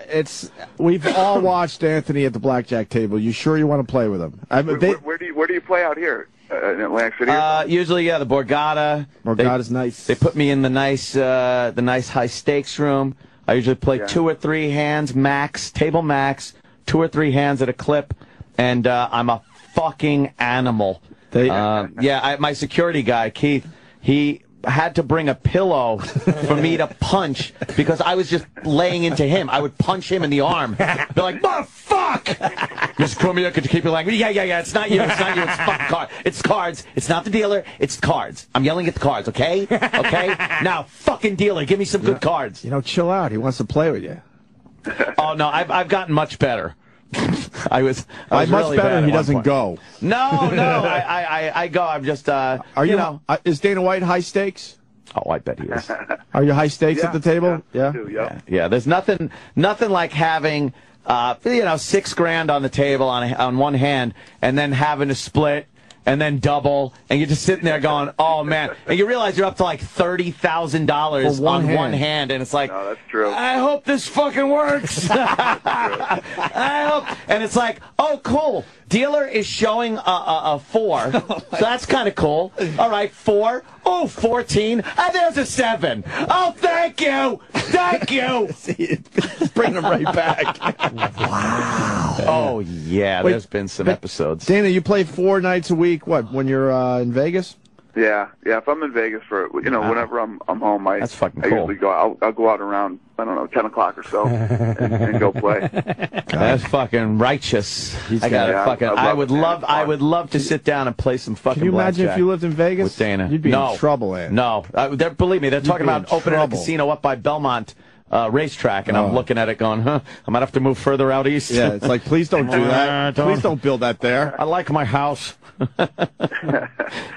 we've all watched Anthony at the blackjack table. You sure you want to play with him? Where do you play out here? In Atlantic City? Usually, the Borgata. Borgata's nice. They put me in the nice high stakes room. I usually play 2 or 3 hands max, table max, 2 or 3 hands at a clip, and I'm a fucking animal. My security guy, Keith, he had to bring a pillow for me to punch because I was just laying into him. I would punch him in the arm. They're like, motherfuck! Mr. Cormier, could you keep your language? Yeah, it's not you. It's not you. It's fucking cards. It's cards. It's not the dealer. It's cards. I'm yelling at the cards, okay? Okay? Now, fucking dealer, give me some good cards. Chill out. He wants to play with you. Oh, no, I've gotten much better. I was much really better. bad He at one doesn't point. go. No, I go. I'm just. Are you? Is Dana White high stakes? Oh, I bet he is. Are you high stakes at the table? Yeah. There's nothing like having $6,000 on the table on one hand, and then having to split. And then double, and you're just sitting there going, "Oh man!" And you realize you're up to like $30,000 on one hand, and it's like, no, that's true. I hope this fucking works. I hope, and it's like, oh, cool. Dealer is showing a 4, so that's kind of cool. All right, 4. Oh, 14. And there's a 7. Oh, thank you. Bring them right back. Wow. Oh yeah, there's been some episodes. Dana, you play 4 nights a week. What, when you're in Vegas? Yeah. If I'm in Vegas for whenever I'm home, that's fucking I cool. usually go. I'll go out around 10 o'clock or so and go play. That's fucking righteous. I would love to sit down and play some fucking. Can you imagine blackjack if you lived in Vegas with Dana? You'd be in trouble, man. No, believe me, they're talking about opening a casino up by Belmont racetrack, and I'm looking at it going, I might have to move further out east. Yeah, it's like, please don't do that. Please don't build that there. I like my house.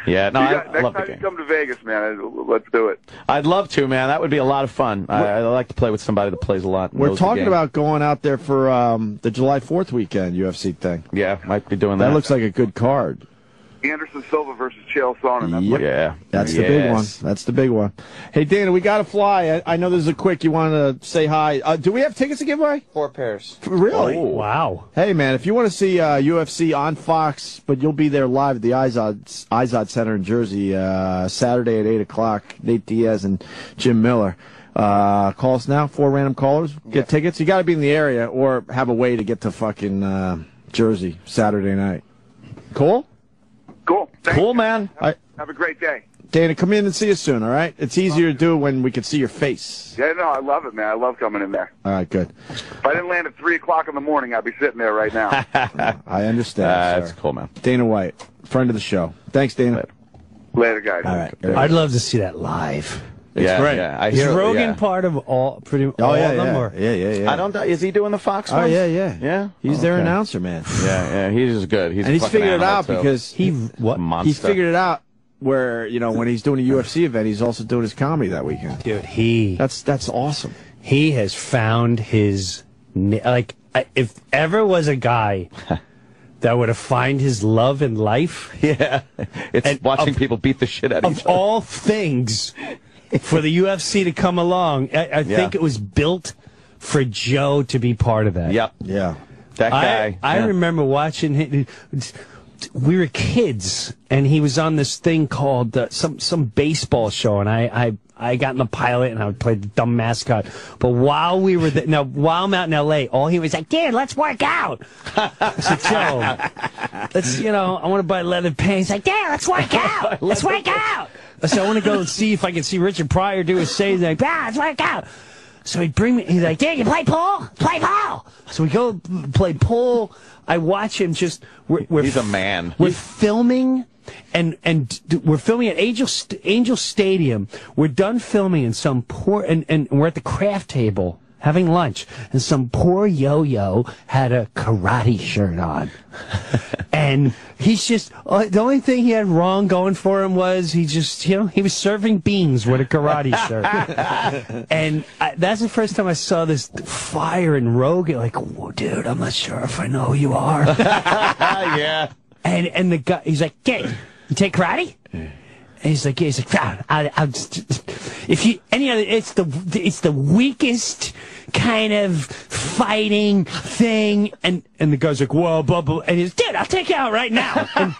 Yeah, no, I love the game. Next time you come to Vegas, man, let's do it. I'd love to, man. That would be a lot of fun. I like to play with somebody that plays a lot. We're talking about going out there for the July 4th weekend UFC thing. Yeah, might be doing that. That looks like a good card. Anderson Silva versus Chael Sonnen. That's the big one. That's the big one. Hey, Dana, we got to fly. I know this is a quick. You want to say hi? Do we have tickets to give away? 4 pairs. Really? Oh, wow. Hey, man, if you want to see UFC on Fox, but you'll be there live at the Izod Center in Jersey Saturday at 8 o'clock. Nate Diaz and Jim Miller. Call us now. 4 random callers. Get tickets. You got to be in the area or have a way to get to fucking Jersey Saturday night. Cool? Cool. Cool, man. Have a great day. Dana, come in and see us soon, all right? It's easier to do when we can see your face. Yeah, no, I love it, man. I love coming in there. All right, good. If I didn't land at 3 o'clock in the morning, I'd be sitting there right now. I understand. That's cool, man. Dana White, friend of the show. Thanks, Dana. Later, guys. All right. I'd love to see that live. It's great. Yeah. Is Rogan part of all of them? Or? Yeah. I don't know. Is he doing the Fox Oh, ones? yeah. He's their announcer, man. Yeah. He's good. He's figured it out because he figured it out where, when he's doing a UFC event, he's also doing his comedy that weekend. Dude, that's awesome. He has found his, if ever was a guy that would have found his love in life. Yeah. It's watching people beat the shit out of each other. Of all things, for the UFC to come along, I think it was built for Joe to be part of that. Yep. Yeah. That guy. I remember watching him. We were kids, and he was on this thing called some baseball show, and I got in the pilot, and I played the dumb mascot. But while we were while I'm out in L.A., all he was like, "Dude, let's work out." I said, "Joe, let's I want to buy leather pants." He's like, "Dude, let's work out. Let's work out." I said, "I want to go and see if I can see Richard Pryor do his say." He's like, let's work out. So he'd bring me. He's like, "Dude, you play pool? Play pool." So we go play pool. I watch him just. He's a man. We're filming, and we're filming at Angel Stadium. We're done filming, and some poor and we're at the craft table having lunch, and some poor yo-yo had a karate shirt on, and he's just the only thing he had wrong going for him was he just he was serving beans with a karate shirt, and that's the first time I saw this fire in Rogan. Like, whoa, dude, I'm not sure if I know who you are. Yeah. And the guy, he's like, "Kid, you take karate?" And he's like, I'll just, if you any other, it's the weakest kind of fighting thing, and the guy's like, "Whoa, blah, blah," and he's, "Dude, I'll take you out right now." And,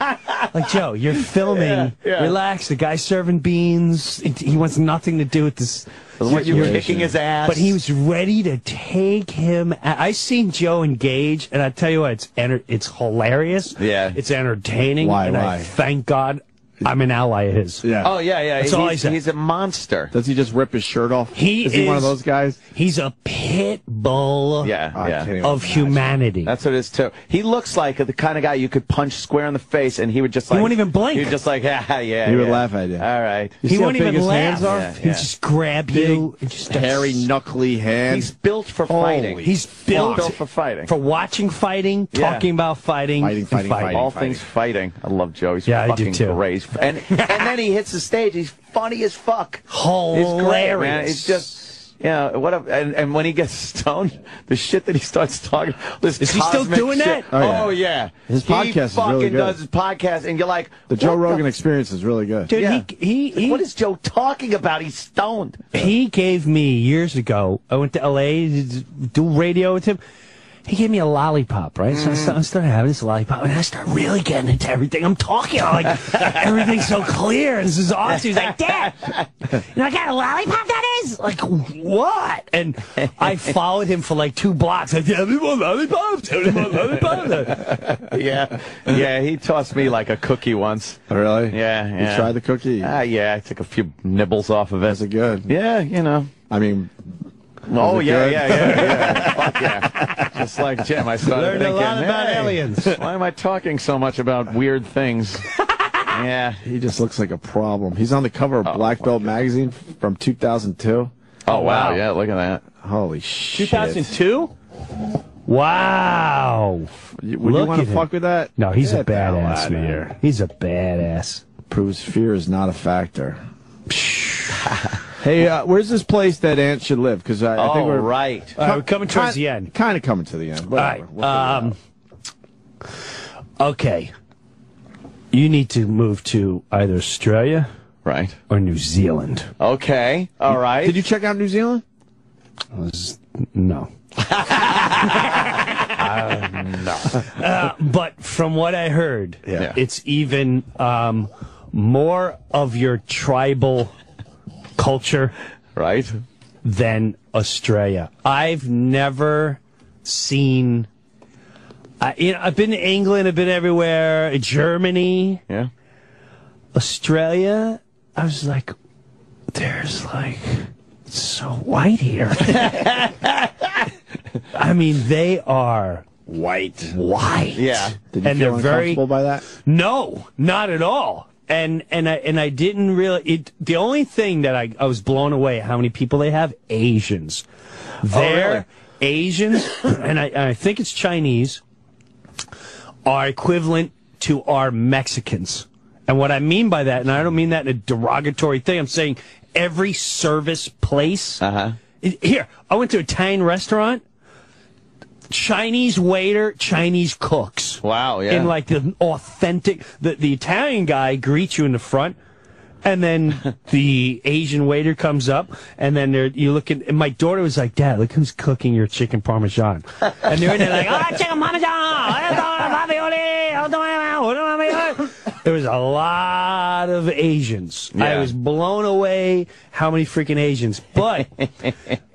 like, Joe, you're filming, relax. The guy's serving beans. He wants nothing to do with this. You're kicking his ass. But he was ready to take him. I seen Joe engage, and I tell you what, it's hilarious. Yeah, it's entertaining. Why? I thank God I'm an ally of his. Yeah. Oh, yeah. That's all I said. He's a monster. Does he just rip his shirt off? Is he one of those guys? He's a pit bull of humanity. That's what it is, too. He looks like the kind of guy you could punch square in the face, and he would just He wouldn't even blink. He would just like, He would laugh at you. All right. You He see how wouldn't big even his laugh. hands are? He'd just grab you. Big, just hairy, knuckly hands. He's built for fighting. He's built for fighting. For watching fighting, talking about fighting, fighting. All things fighting. I love Joe. He's I fucking do too. great. And then he hits the stage. He's funny as fuck. Hilarious. He's great, man. It's just, and when he gets stoned, the shit that he starts talking. Is he still doing shit. that? Oh, yeah. His podcast is really good. He fucking does his podcast, and you're like, the Joe Rogan Experience is really good. Dude, he what is Joe talking about? He's stoned. He gave me, years ago, I went to L.A. to do radio with him. He gave me a lollipop, right? So I started having this lollipop, and I started really getting into everything. I'm talking, like, everything's so clear. This is awesome. He's like, "Dad, I got a lollipop, that is?" Like, what? And I followed him for like 2 blocks. Like, "Tell me more lollipops. Tell me more lollipops." Yeah, he tossed me like a cookie once. Really? Yeah. You tried the cookie? Yeah, I took a few nibbles off of it. Is it good? Yeah, I mean... Oh, yeah. Fuck yeah. Just like Jim, I started Learned thinking, a lot about aliens. Why am I talking so much about weird things? Yeah. He just looks like a problem. He's on the cover of Black Belt magazine from 2002. Oh, wow. Yeah, look at that. Holy shit. 2002? Wow. Would you want to fuck with that? No, he's a Get the hell badass, outta man. here. He's a badass. Proves fear is not a factor. Hey, where's this place that Ant should live? Because I think we're right. We're coming towards the end. Kind of coming to the end. Whatever. All right. Okay. You need to move to either Australia, right, or New Zealand. Okay. All right. Did you check out New Zealand? No. No. But from what I heard, it's even more of your tribal culture, right, than Australia. I've never seen. I've been to England. I've been everywhere. Germany. Yeah. Australia. I was like, there's like, it's so white here. I mean, they are white. Yeah. Did you feel uncomfortable by that? No, not at all. And I didn't really. The only thing that I was blown away how many people they have. Asians. They're Asians, and I think it's Chinese, are equivalent to our Mexicans. And what I mean by that, and I don't mean that in a derogatory thing, I'm saying every service place. Here, I went to an Italian restaurant. Chinese waiter, Chinese cooks. Wow, yeah. In like the authentic, the Italian guy greets you in the front, and then the Asian waiter comes up, and then you look at, and my daughter was like, Dad, look who's cooking your chicken parmesan. And they're in there like, oh, chicken parmesan. There was a lot of Asians. Yeah. I was blown away how many freaking Asians. But,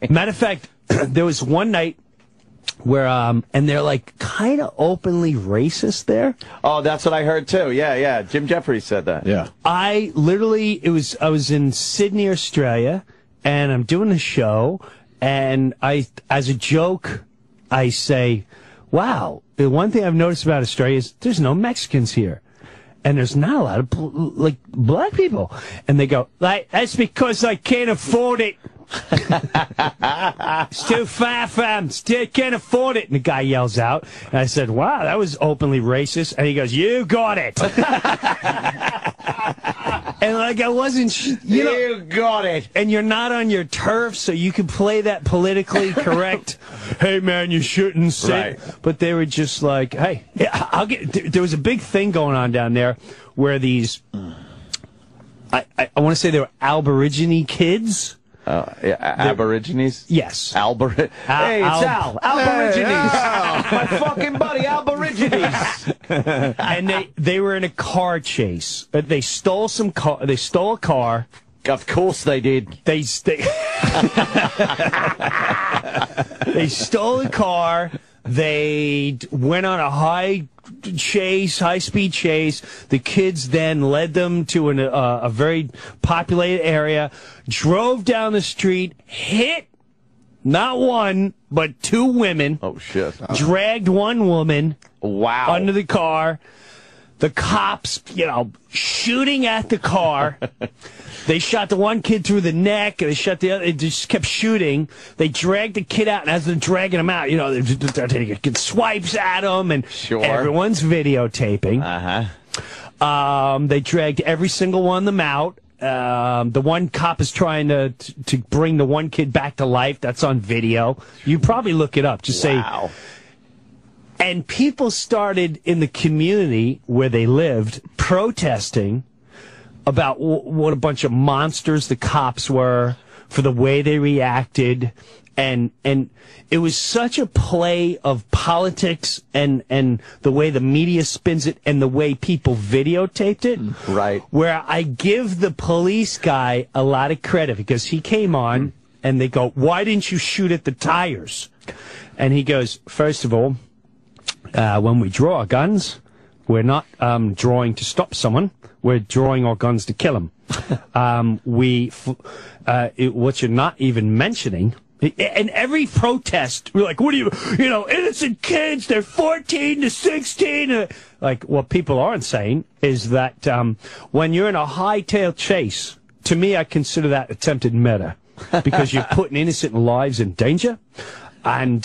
matter of fact, there was one night where, and they're like kind of openly racist there. Oh, that's what I heard too. Yeah. Jim Jeffries said that. Yeah. I was in Sydney, Australia, and I'm doing a show, and as a joke, I say, wow, the one thing I've noticed about Australia is there's no Mexicans here. And there's not a lot of, black people. And they go, that's because I can't afford it. It's too far from, still can't afford it. And the guy yells out. And I said, wow, that was openly racist. And he goes, you got it. And like I wasn't, you got it. And you're not on your turf, so you can play that politically correct. Hey man, you shouldn't say. Right. But they were just like, hey, there was a big thing going on down there where these, I want to say they were Aborigine kids. Aborigines? Yes. Hey, it's Al. Aborigines. My fucking buddy, Aborigines. And they were in a car chase. They stole They stole a car. Of course they did. They stole a car. They went on a high-speed chase. The kids then led them to a very populated area, drove down the street, hit not one, but two women. Oh, shit. Dragged one woman under the car. The cops, shooting at the car. They shot the one kid through the neck, and they shot the other. They just kept shooting. They dragged the kid out, and as they're dragging him out, they're taking swipes at him, and everyone's videotaping. They dragged every single one of them out. The one cop is trying to bring the one kid back to life. That's on video. You probably look it up. Just say. And people started in the community where they lived protesting about what a bunch of monsters the cops were for the way they reacted. And it was such a play of politics and the way the media spins it and the way people videotaped it. Right. Where I give the police guy a lot of credit because he came on and they go, why didn't you shoot at the tires? And he goes, first of all, when we draw our guns, we're not drawing to stop someone. We're drawing our guns to kill them. What you're not even mentioning, in every protest, we're like, what do you innocent kids, they're 14 to 16. Like, what people aren't saying is that when you're in a hightail chase, to me, I consider that attempted murder because you're putting innocent lives in danger. And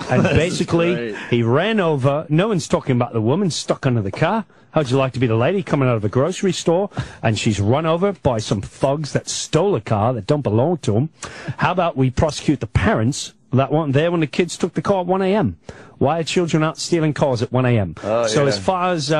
basically, he ran over. No one's talking about the woman stuck under the car. How'd you like to be the lady coming out of a grocery store and she's run over by some thugs that stole a car that don't belong to them? How about we prosecute the parents that weren't there when the kids took the car at 1 a.m.? Why are children out stealing cars at 1 a.m.? So as far as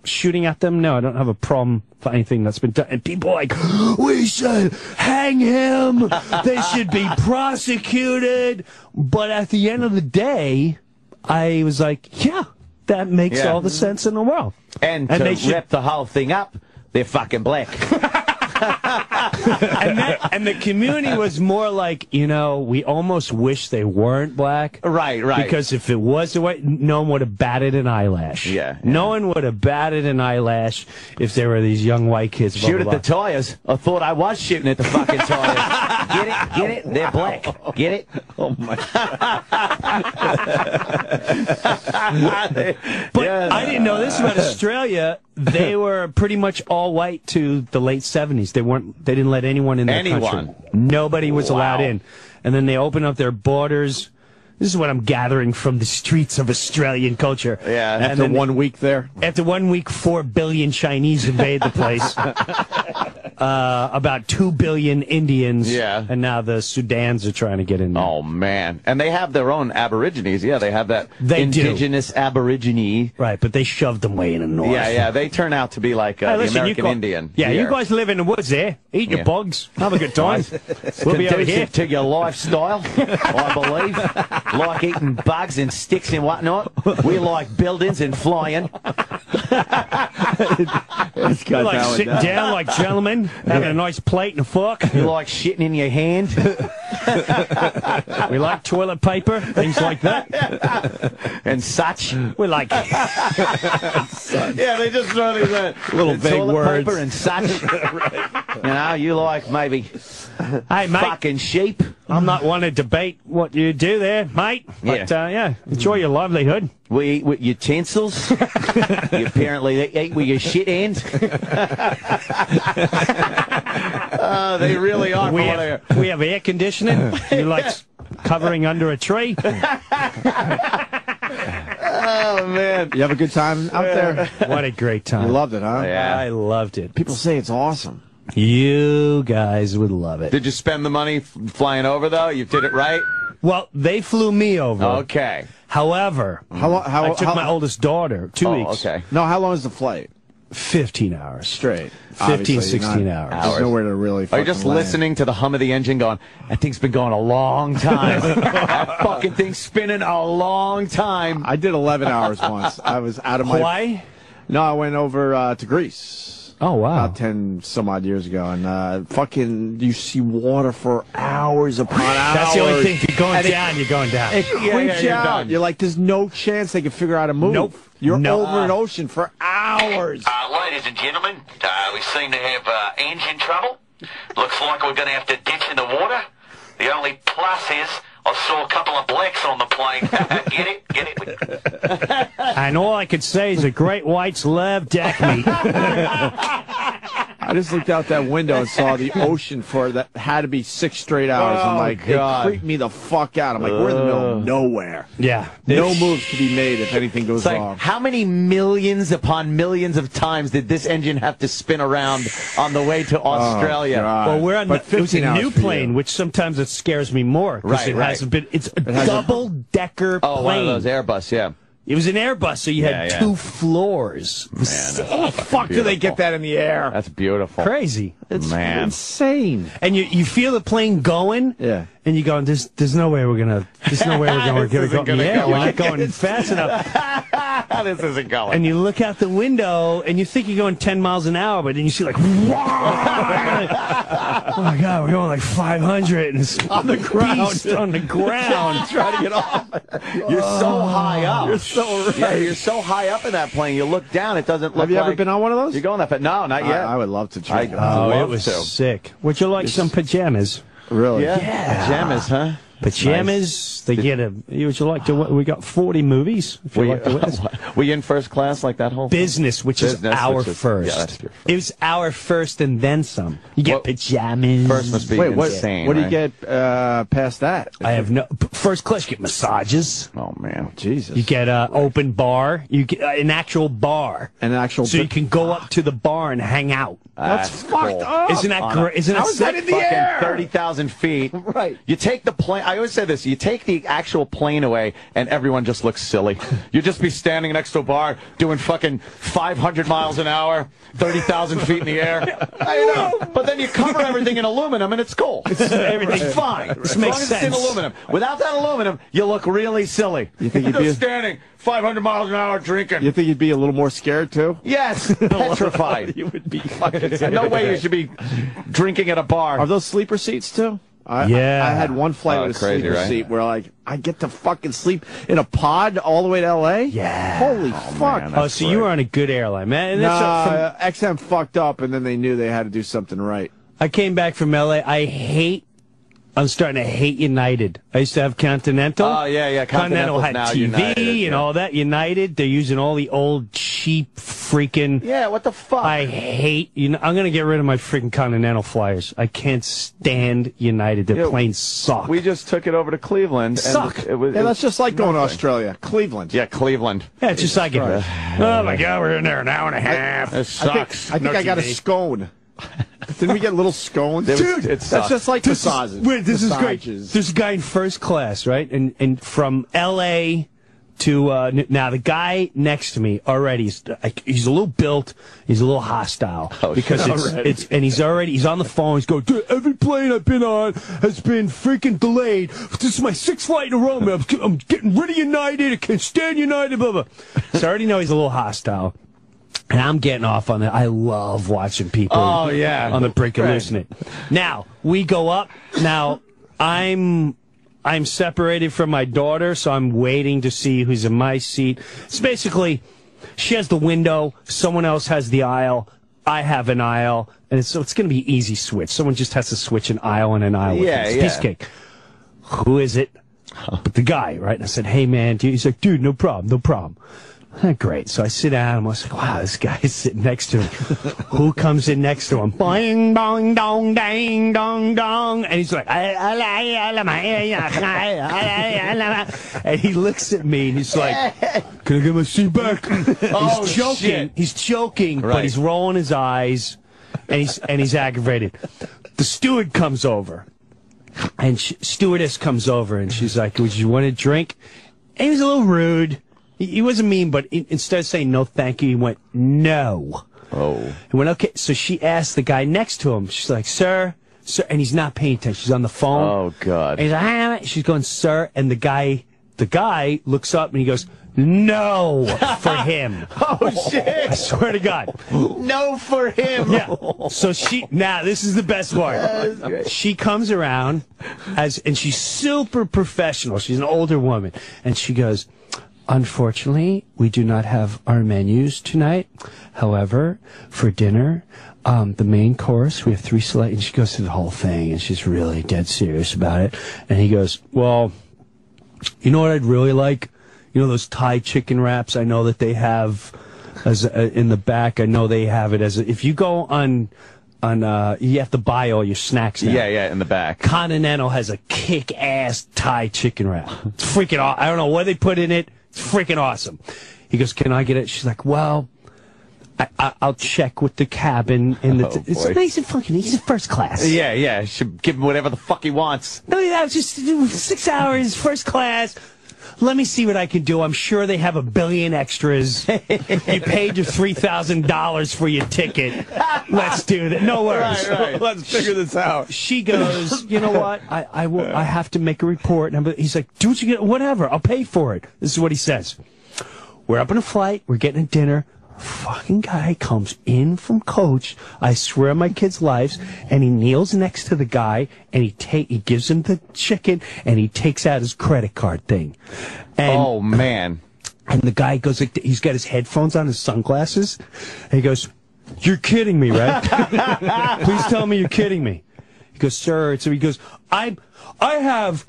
shooting at them, no, I don't have a problem for anything that's been done. And people are like, we should hang him. They should be prosecuted. But at the end of the day, I was like, yeah, that makes all the sense in the world. And to rip the whole thing up, they're fucking black. and the community was more like, we almost wish they weren't black. Right. Because if it was the way, no one would have batted an eyelash. Yeah. No one would have batted an eyelash if there were these young white kids. Shoot at the tires. I thought I was shooting at the fucking tires. Get it? They're black. Get it? Oh, my God. But I didn't know this about Australia. They were pretty much all white to the late 70s. They didn't let anyone in their country. Nobody was allowed in. And then they opened up their borders. This is what I'm gathering from the streets of Australian culture. Yeah, after 1 week there. After 1 week, 4 billion Chinese invade the place. About 2 billion Indians. Yeah. And now the Sudans are trying to get in there. Oh, man. And they have their own Aborigines. Yeah, they have that indigenous Aborigine. Right, but they shoved them way in the north. Yeah. They turn out to the American Indian. Yeah, here. you guys live in the woods there. Eat your bugs. Have a good time. We'll be over here. To your lifestyle, I believe. Like eating bugs and sticks and whatnot. We like buildings and flying. We like sitting down like gentlemen, having a nice plate and a fork. You like shitting in your hand. We like toilet paper, things like that. And such. We like Yeah, they just throw these little vague toilet words. paper and such. Right. You know, you like maybe hey, mate, fucking sheep. I'm not one to debate what you do there, mate. But, enjoy your livelihood. We eat with utensils. You apparently eat with your shit hand. They really are. We have air conditioning. You like covering under a tree. Oh, man. You have a good time out there? What a great time. You loved it, huh? Yeah. I loved it. People say it's awesome. You guys would love it. Did you spend the money flying over, though? You did it right? Well, they flew me over. Okay. However, I took my oldest daughter 2 weeks. Okay. No, how long is the flight? 15 hours. Straight. 15, 16 hours. There's nowhere to really Are you just listening to the hum of the engine going, that thing's been going a long time. That fucking thing's spinning a long time. I did 11 hours once. I was out of my... Hawaii? No, I went over to Greece. Oh, wow. About 10 some odd years ago. And fucking, you see water for hours upon hours. That's the only thing. If you're going down, you're going down. It creeps you out. done. You're like, there's no chance they can figure out a move. Nope. You're over an ocean for hours. Ladies and gentlemen, we seem to have engine trouble. Looks like we're going to have to ditch in the water. The only plus is I saw a couple of blacks on the plane. Get it? Get it? And all I could say is the great whites love deck meat. I just looked out that window and saw the ocean for that had to be 6 straight hours. Oh, I'm like, God. it creeped me the fuck out. I'm like, we're in the middle of nowhere. Yeah. No moves to be made if anything goes It's like, wrong. how many millions upon millions of times did this engine have to spin around on the way to Australia? God. Well, we're on But it was a 15 hours new for plane, you. which sometimes it scares me more. Right, It's a double-decker Oh, plane. one of those Airbus, yeah. It was an Airbus, so you had 2 floors. Man, that's Fuck, do they get that in the air? That's beautiful. Crazy. It's Man. insane. And you feel the plane going, Yeah. and you're going, there's no way we're gonna go in the air. We're not going fast enough. This isn't going. And you look out the window, and you think you're going 10 miles an hour, but then you see like, oh my God, we're going like 500, and it's On the ground. on the ground. Try to get off. You're so high up. You're so right. Yeah, you're so high up in that plane. You look down, it doesn't look Have you like... ever been on one of those? You're going that fast? No, not yet. I would love to try. Oh, love it was to. sick. Would you like some pajamas? Really? Yeah. Pajamas, huh? Pajamas. They get a. Would you like to? We got 40 movies. If you like to witness. Were you in first class like that whole thing? Business, which is our first. Yeah, that's your first. It was our first and then some. You get pajamas. First must be Wait, insane, what do you right? get past that? I have no. First class, you get massages. Oh, man. Jesus. You get an open bar. You get an actual bar. An actual... So you can go up to the bar and hang out. That's fucked up. Isn't that great? Isn't that How is that sick? in the air? 30,000 feet. Right. You take the plane. I always say this. You take the actual plane away, and everyone just looks silly. You'd just be standing next to a bar doing fucking 500 miles an hour, 30,000 feet in the air. I know. But then you cover everything in aluminum, and it's cool. Everything's fine. As long makes as it's in sense. aluminum. Without that aluminum, you look really silly. You think you'd You're be... just standing 500 miles an hour drinking. You think you'd be a little more scared, too? Yes, petrified. You would be fucking... No way you should be drinking at a bar. Are those sleeper seats, too? I had one flight with a crazy, sleeper right? seat where, like, I get to fucking sleep in a pod all the way to L.A.? Yeah. Holy fuck. man, Oh, so you were on a good airline, man. And Nah, XM fucked up, and then they knew they had to do something right. I came back from L.A. I'm starting to hate United. I used to have Continental. Oh, yeah. Continental Continental's had now TV United, and all that. United, they're using all the old cheap freaking... Yeah, what the fuck? I hate... I'm going to get rid of my freaking Continental Flyers. I can't stand United. Their planes suck. We just took it over to Cleveland. Suck. That's just like going to Australia. Cleveland. Yeah, Cleveland. Yeah, it's just like it. Oh, my God, we're in there an hour and a half. It sucks. I think I got a scone. Didn't we get little scones? Dude, that's just like massages. Wait, this is great. There's a guy in first class, right? And from L.A. to now the guy next to me already he's a little built, he's a little hostile because he's on the phone. He's going, dude, every plane I've been on has been freaking delayed. This is my 6th flight in a row, man. I'm getting rid of United. I can't stand United. Blah blah. So I already know he's a little hostile. And I'm getting off on that. I love watching people on the brink of losing it. Now, we go up. Now, I'm separated from my daughter, so I'm waiting to see who's in my seat. It's basically, she has the window, someone else has the aisle, I have an aisle, and so it's going to be easy switch. Someone just has to switch an aisle and an aisle with it. It's a piece of cake. Who is it? But the guy, right? And I said, hey, man. He's like, dude, no problem, no problem. Great. So I sit down, and I was like, wow, this guy's sitting next to him. Who comes in next to him? Boing, bong, dong, dang, dong, dong. And he's like, and he looks at me, and he's like, can I get my seat back? He's joking. Shit. He's joking, but he's rolling his eyes, and he's aggravated. The steward comes over, and stewardess comes over, and she's like, would you want a drink? And he was a little rude. He wasn't mean, but instead of saying no thank you, he went, no. Oh. He went, okay. So she asked the guy next to him, she's like, sir, and he's not paying attention. She's on the phone. Oh, God. And he's like, ah. She's going, sir, and the guy looks up and he goes, no for him. Oh, shit. I swear to God. No for him. Yeah. So now this is the best part. She comes around and she's super professional. She's an older woman. And she goes, unfortunately, we do not have our menus tonight. However, for dinner, the main course, we have 3 select, and she goes through the whole thing, and she's really dead serious about it. And he goes, well, you know what I'd really like? You know those Thai chicken wraps? I know that they have in the back. I know they have it if you go on you have to buy all your snacks now. Yeah, in the back. Continental has a kick-ass Thai chicken wrap. It's freaking awesome. I don't know what they put in it. It's freaking awesome. He goes, can I get it? She's like, well, I'll check with the cabin. It's amazing fucking, he's in first class. Yeah, should give him whatever the fuck he wants. No, yeah, just 6 hours, first class. Let me see what I can do. I'm sure they have a billion extras. You paid your $3,000 for your ticket. Let's do that. No worries. Right. Let's figure this out. She goes, you know what? I have to make a report. And he's like, do what you get. Whatever. I'll pay for it. This is what he says. We're up in a flight. We're getting a dinner. Fucking guy comes in from coach, I swear on my kids' lives, and he kneels next to the guy, and he gives him the chicken, and he takes out his credit card thing. And, oh, man. And the guy goes, like, he's got his headphones on, his sunglasses, and he goes, you're kidding me, right? Please tell me you're kidding me. He goes, sir, so he goes, I have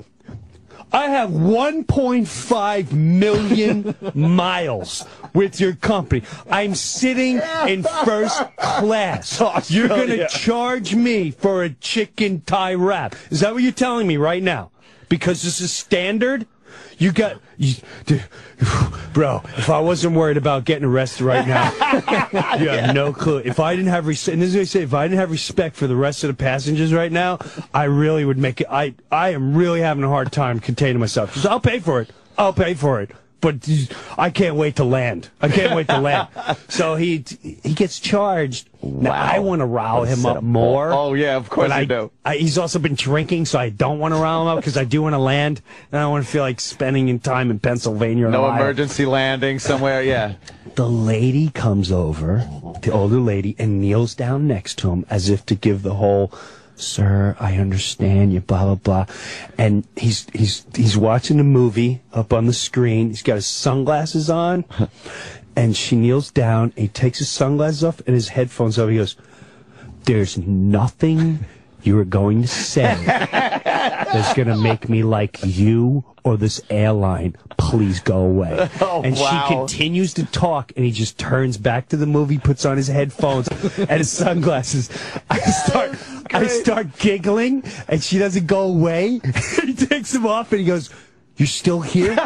1.5 million miles with your company. I'm sitting in first class. You're going to charge me for a chicken Thai wrap. Is that what you're telling me right now? Because this is standard? Bro, if I wasn't worried about getting arrested right now, you have no clue. If I didn't have if I didn't have respect for the rest of the passengers right now, I really would make it. I am really having a hard time containing myself. Just, I'll pay for it. I'll pay for it. But I can't wait to land. I can't wait to land. So he gets charged. Wow. Now, I want to rile him up more. Oh, yeah, of course you do. He's also been drinking, so I don't want to rile him up because I do want to land. And I don't want to feel like spending time in Pennsylvania or Ohio. Emergency landing somewhere, yeah. The lady comes over, the older lady, and kneels down next to him as if to give the whole... Sir, I understand you, blah, blah, blah. And he's watching a movie up on the screen. He's got his sunglasses on, and she kneels down. He takes his sunglasses off and his headphones off. He goes, there's nothing you are going to say that's going to make me like you or this airline. Please go away. And she continues to talk, and he just turns back to the movie, puts on his headphones and his sunglasses. I start giggling, and she doesn't go away. He takes them off, and he goes, "You're still here?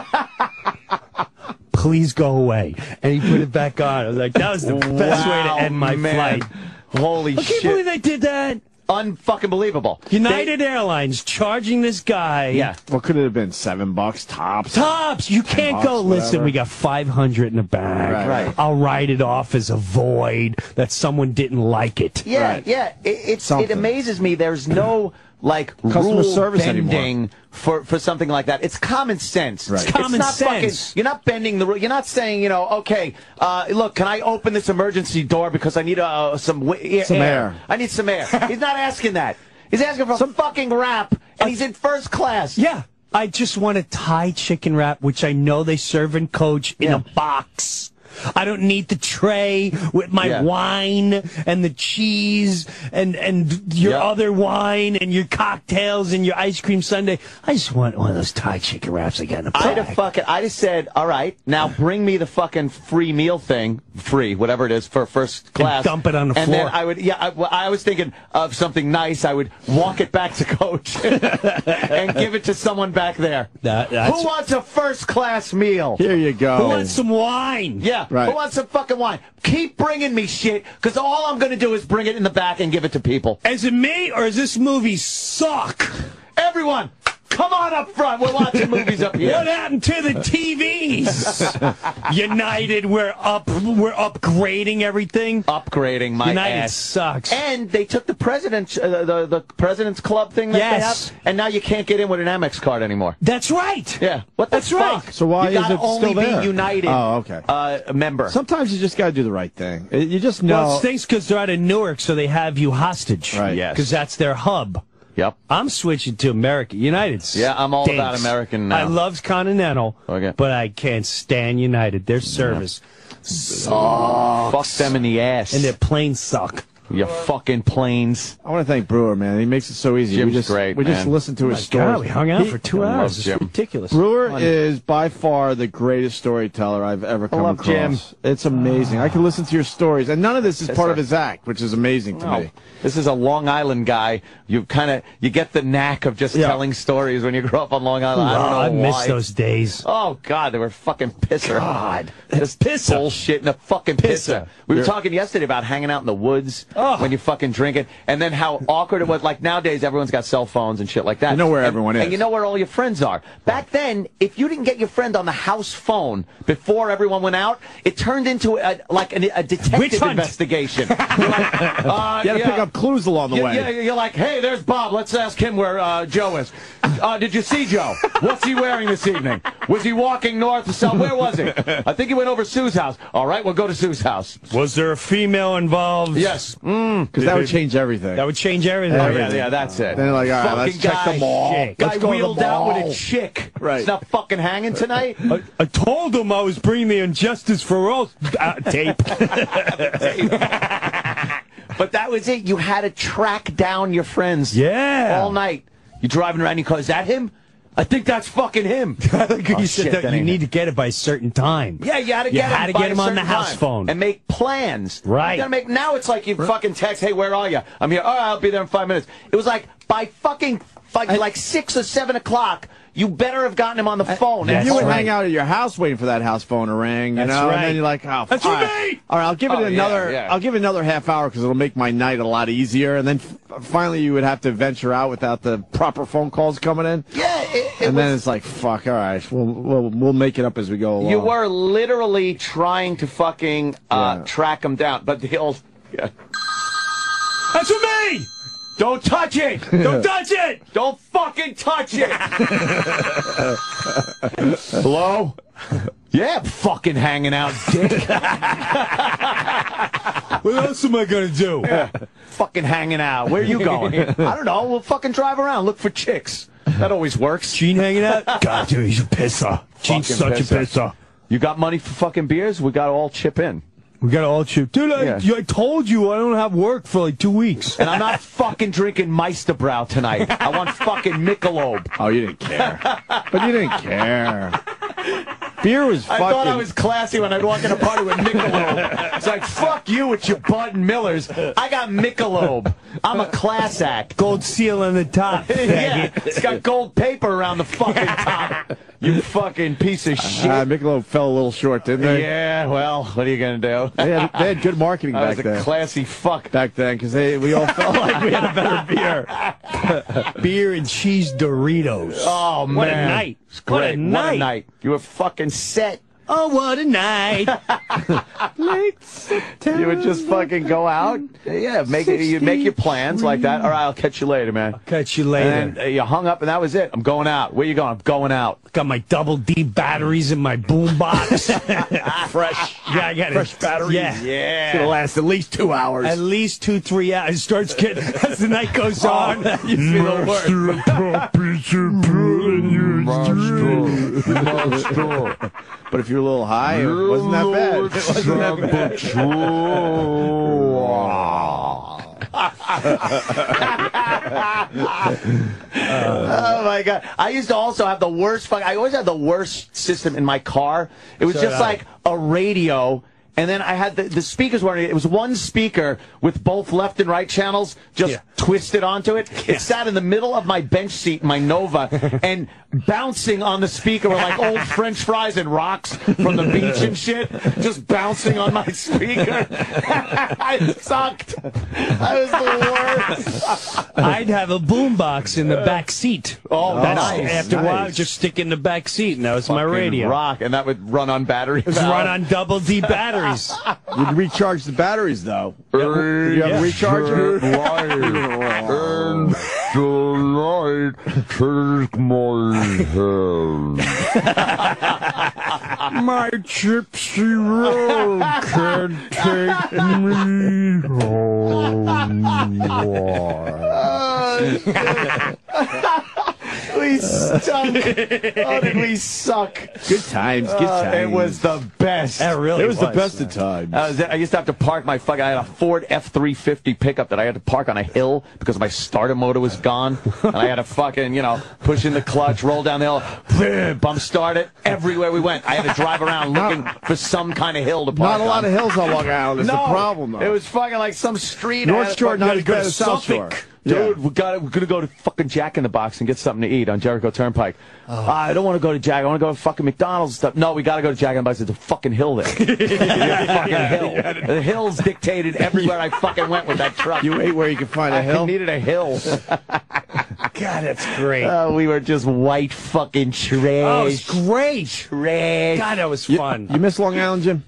Please go away." And he put it back on. I was like, that was the best way to end my flight. Holy shit. I can't believe they did that. Unfucking believable. United Airlines charging this guy. Yeah. What could it have been? $7 tops? Tops! You can't go, listen, we got 500 in the bag. Right. I'll write it off as a void that someone didn't like it. Yeah, yeah. It amazes me. There's no customer rule service bending anymore for something like that. It's common sense. Right. It's common sense. You're not bending the rule. You're not saying, okay, look, can I open this emergency door because I need some air? I need some air. He's not asking that. He's asking for some fucking wrap, and he's in first class. Yeah. I just want a Thai chicken wrap, which I know they serve in Coach in a box. I don't need the tray with my wine and the cheese and your other wine and your cocktails and your ice cream sundae. I just want one of those Thai chicken wraps I got in a bag. I just said, all right, now bring me the fucking free meal thing, whatever it is, for first class. And dump it on the floor. And then I would, I was thinking of something nice. I would walk it back to Coach and give it to someone back there. Who wants a first class meal? Here you go. Who wants some wine? Yeah. Right. Who wants some fucking wine? Keep bringing me shit, because all I'm going to do is bring it in the back and give it to people. Is it me, or does this movie suck? Everyone, come on up front. We're watching movies up here. What happened to the TVs? United, we're upgrading everything. Upgrading my United ass. sucks. And they took the president's Club thing that they have, and now you can't get in with an Amex card anymore. That's right. Yeah. What the fuck? Right. So why you is it only still there? be United. Oh, okay. A member. Sometimes you just got to do the right thing. You just know. Well, it stinks because they're out of Newark, so they have you hostage. Right. Yes. Because that's their hub. Yep. I'm switching to American. United stinks. Yeah, I'm all about American now. I love Continental, Okay. but I can't stand United. Their service sucks. Fuck them in the ass. And their planes suck. You fucking planes. I want to thank Breuer, man. He makes it so easy. Jim's great, We just man. listen to his God, stories. we hung out for 2 hours. It's Jim. ridiculous. Brewer is by far the greatest storyteller I've ever come love across. Jim. It's amazing. I can listen to your stories, and none of this is part of his act, which is amazing to me. This is a Long Island guy. You get the knack of just telling stories when you grow up on Long Island. I don't know I why. miss those days. Oh God, they were fucking pisser. God, just pisser. bullshit and a fucking pisser. We were talking yesterday about hanging out in the woods when you fucking drink it, and then how awkward it was. Like nowadays, everyone's got cell phones and shit like that. You know where everyone is, and you know where all your friends are. Back then, if you didn't get your friend on the house phone before everyone went out, it turned into a detective investigation. You're like, you got to pick up clues along the way. Yeah, you're like, hey, there's Bob. Let's ask him where Joe is. Did you see Joe? What's he wearing this evening? Was he walking north or south? Where was he? I think he went over Sue's house. All right, we'll go to Sue's house. Was there a female involved? Yes. Because that would change everything. That would change everything. Oh, yeah, that's it. Then like, all right, let's check the mall. Guy wheeled out with a chick. Right. He's not fucking hanging tonight. I told him I was bringing the Injustice for All tape. But that was it. You had to track down your friends. Yeah. All night. You're driving around, you go, is that him? I think that's fucking him. You said that you need to get it by a certain time. Yeah, you had to get him on the house phone and make plans. Right. You gotta make. Now it's like you fucking text, hey, where are you? I'm here. All right, I'll be there in 5 minutes. It was like by fucking like 6 or 7 o'clock. You better have gotten him on the phone. You would hang out at your house waiting for that house phone to ring, you know, and then you're like, oh, that's me. All right, I'll give it I'll give it another half hour because it'll make my night a lot easier. And then finally, you would have to venture out without the proper phone calls coming in. Yeah, then it's like, fuck. All right, we'll make it up as we go along. You were literally trying to fucking track him down, but the old That's for me. Don't touch it! Don't touch it! Don't fucking touch it! Hello? Yeah, fucking hanging out, dick. What else am I gonna do? Yeah. Fucking hanging out. Where are you going? I don't know. We'll fucking drive around, look for chicks. That always works. Gene hanging out? God, dude, he's a pisser. Gene's such a pisser. You got money for fucking beers? We got to all chip in. We got to all chip. Dude, I told you I don't have work for like 2 weeks. And I'm not fucking drinking Meisterbrow tonight. I want fucking Michelob. Oh, you didn't care. But you didn't care. Beer was fucking... I thought I was classy when I'd walk in a party with Michelob. It's like, fuck you with your Bud and Millers. I got Michelob. I'm a class act. Gold seal on the top. Yeah, it's got gold paper around the fucking top. You fucking piece of shit. Michelob fell a little short, didn't they? Yeah, well, what are you going to do? They had good marketing back then. I was a classy fuck. Back then, because we all felt like we had a better beer. Beer and cheese Doritos. Oh, man. What a night. What a night. You were fucking set. Oh, what a night. Late September. You would just fucking go out. Yeah, you make your plans like that. All right, I'll catch you later, man. I'll catch you later. And then you hung up, and that was it. I'm going out. Where you going? I'm going out. Got my double D batteries in my boombox. Fresh. Yeah, I got fresh batteries. Yeah. It's going to last at least 2 hours. At least 2-3 hours. It starts getting, as the night goes on, you feel the worst. But if you're a little high, it wasn't that bad. It wasn't that Oh my god! I used to also have the worst. I always had the worst system in my car. It was just like a radio. And then I had the speakers weren't. It was one speaker with both left and right channels just twisted onto it. It sat in the middle of my bench seat in my Nova, and bouncing on the speaker were like old French fries and rocks from the beach and shit, just bouncing on my speaker. I sucked. I was the worst. I'd have a boombox in the back seat. Oh, that's nice. After a while, just stick in the back seat, and that was my radio. Rock, and that would run on batteries. It was run on double D batteries. You'd recharge the batteries, though. Did you have a recharger? Take my hand. My gypsy road can take me home. We stunk. Oh, did we suck? Good times. Good times. It was the best. It really was the best of times. I used to have to park my I had a Ford F-350 pickup that I had to park on a hill because my starter motor was gone. And I had to fucking, push in the clutch, roll down the hill, bump start it. Everywhere we went, I had to drive around looking for some kind of hill to park Not a lot of hills on Long Island is the problem, though. It was fucking like some street. North Shore, not as bad as South Shore. Dude, we're gonna go to fucking Jack in the Box and get something to eat on Jericho Turnpike. I don't want to go to Jack. I want to go to fucking McDonald's and stuff. No, we got to go to Jack in the Box. There's a fucking hill there. Fucking hill. The hills dictated everywhere I fucking went with that truck. You ate where you could find a hill? I needed a hill. God, that's great. We were just white fucking trash. Oh, it was great. Trash. God, that was fun. You miss Long Island, Jim?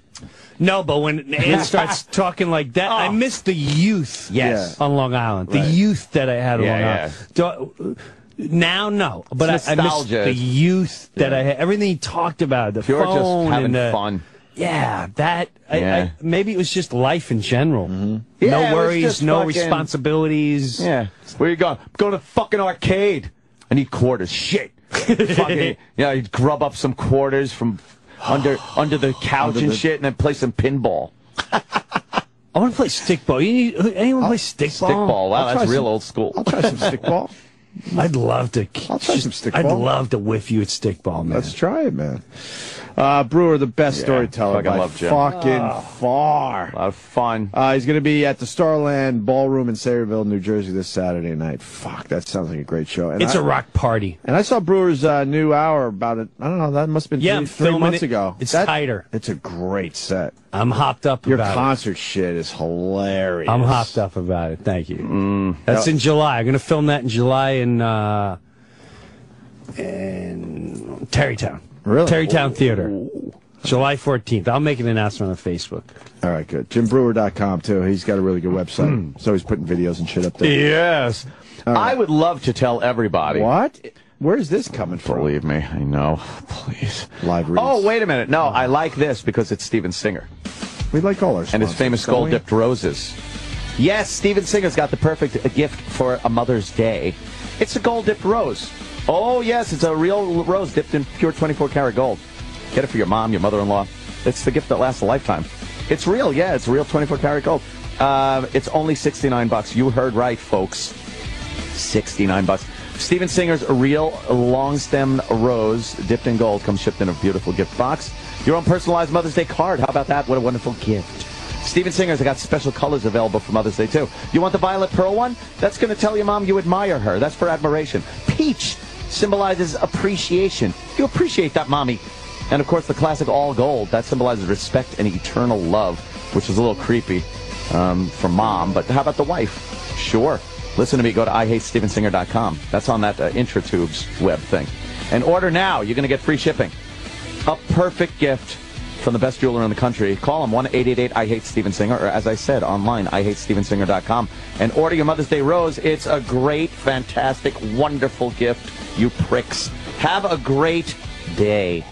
No, but when Ann starts talking like that, I miss the youth on Long Island. The youth that I had on Long Island. Now, no. But I miss the youth that I had. Everything he talked about, the You're phone. just having and fun. Yeah, that. Maybe it was just life in general. Yeah, no worries, no responsibilities. Yeah. Where you going? Go to the fucking arcade. I need quarters. Shit. Fucking, you'd grub up some quarters from under the couch and shit, and then play some pinball. I want to play stickball. Anyone play stickball? Stickball. Wow, that's real old school. I'll try some stickball. I'd love to. I'll try some stickball. I'd love to whiff you at stickball, man. Let's try it, man. Breuer, the best storyteller by fucking far. A lot of fun. He's going to be at the Starland Ballroom in Sayreville, New Jersey this Saturday night. Fuck, that sounds like a great show. And it's a rock party. And I saw Brewer's new hour about it. I don't know, that must have been three months ago. It's tighter. It's a great set. I'm hopped up Your about concert shit is hilarious. I'm hopped up about it. Thank you. That's in July. I'm going to film that in July in Tarrytown. Really? Tarrytown Theater. July 14th. I'll make an announcement on Facebook. All right, good. JimBrewer.com, too. He's got a really good website. So he's putting videos and shit up there. Yes. I would love to tell everybody. What? Where's this coming from? Believe me, I know. Please. Live reads. Oh, wait a minute. No, I like this because it's Steven Singer. We like all our sponsors, and his famous gold-dipped roses. Yes, Steven Singer's got the perfect gift for a Mother's Day. It's a gold-dipped rose. Oh, yes, it's a real rose dipped in pure 24-karat gold. Get it for your mom, your mother-in-law. It's the gift that lasts a lifetime. It's real, yeah. It's real 24-karat gold. It's only $69. You heard right, folks. $69. Steven Singer's real long stem rose dipped in gold comes shipped in a beautiful gift box. Your own personalized Mother's Day card. How about that? What a wonderful gift. Steven Singer's got special colors available for Mother's Day, too. You want the violet pearl one? That's going to tell your mom you admire her. That's for admiration. Peach symbolizes appreciation. You appreciate that, mommy. And, of course, the classic all gold. That symbolizes respect and eternal love, which is a little creepy for mom. But how about the wife? Sure. Listen to me. Go to IHateStevenSinger.com. That's on that IntraTubes web thing. And order now. You're going to get free shipping. A perfect gift from the best jeweler in the country. Call them 1-888-I-HATE-STEVEN-SINGER, or as I said, online, IHateStevenSinger.com. And order your Mother's Day rose. It's a great, fantastic, wonderful gift, you pricks. Have a great day.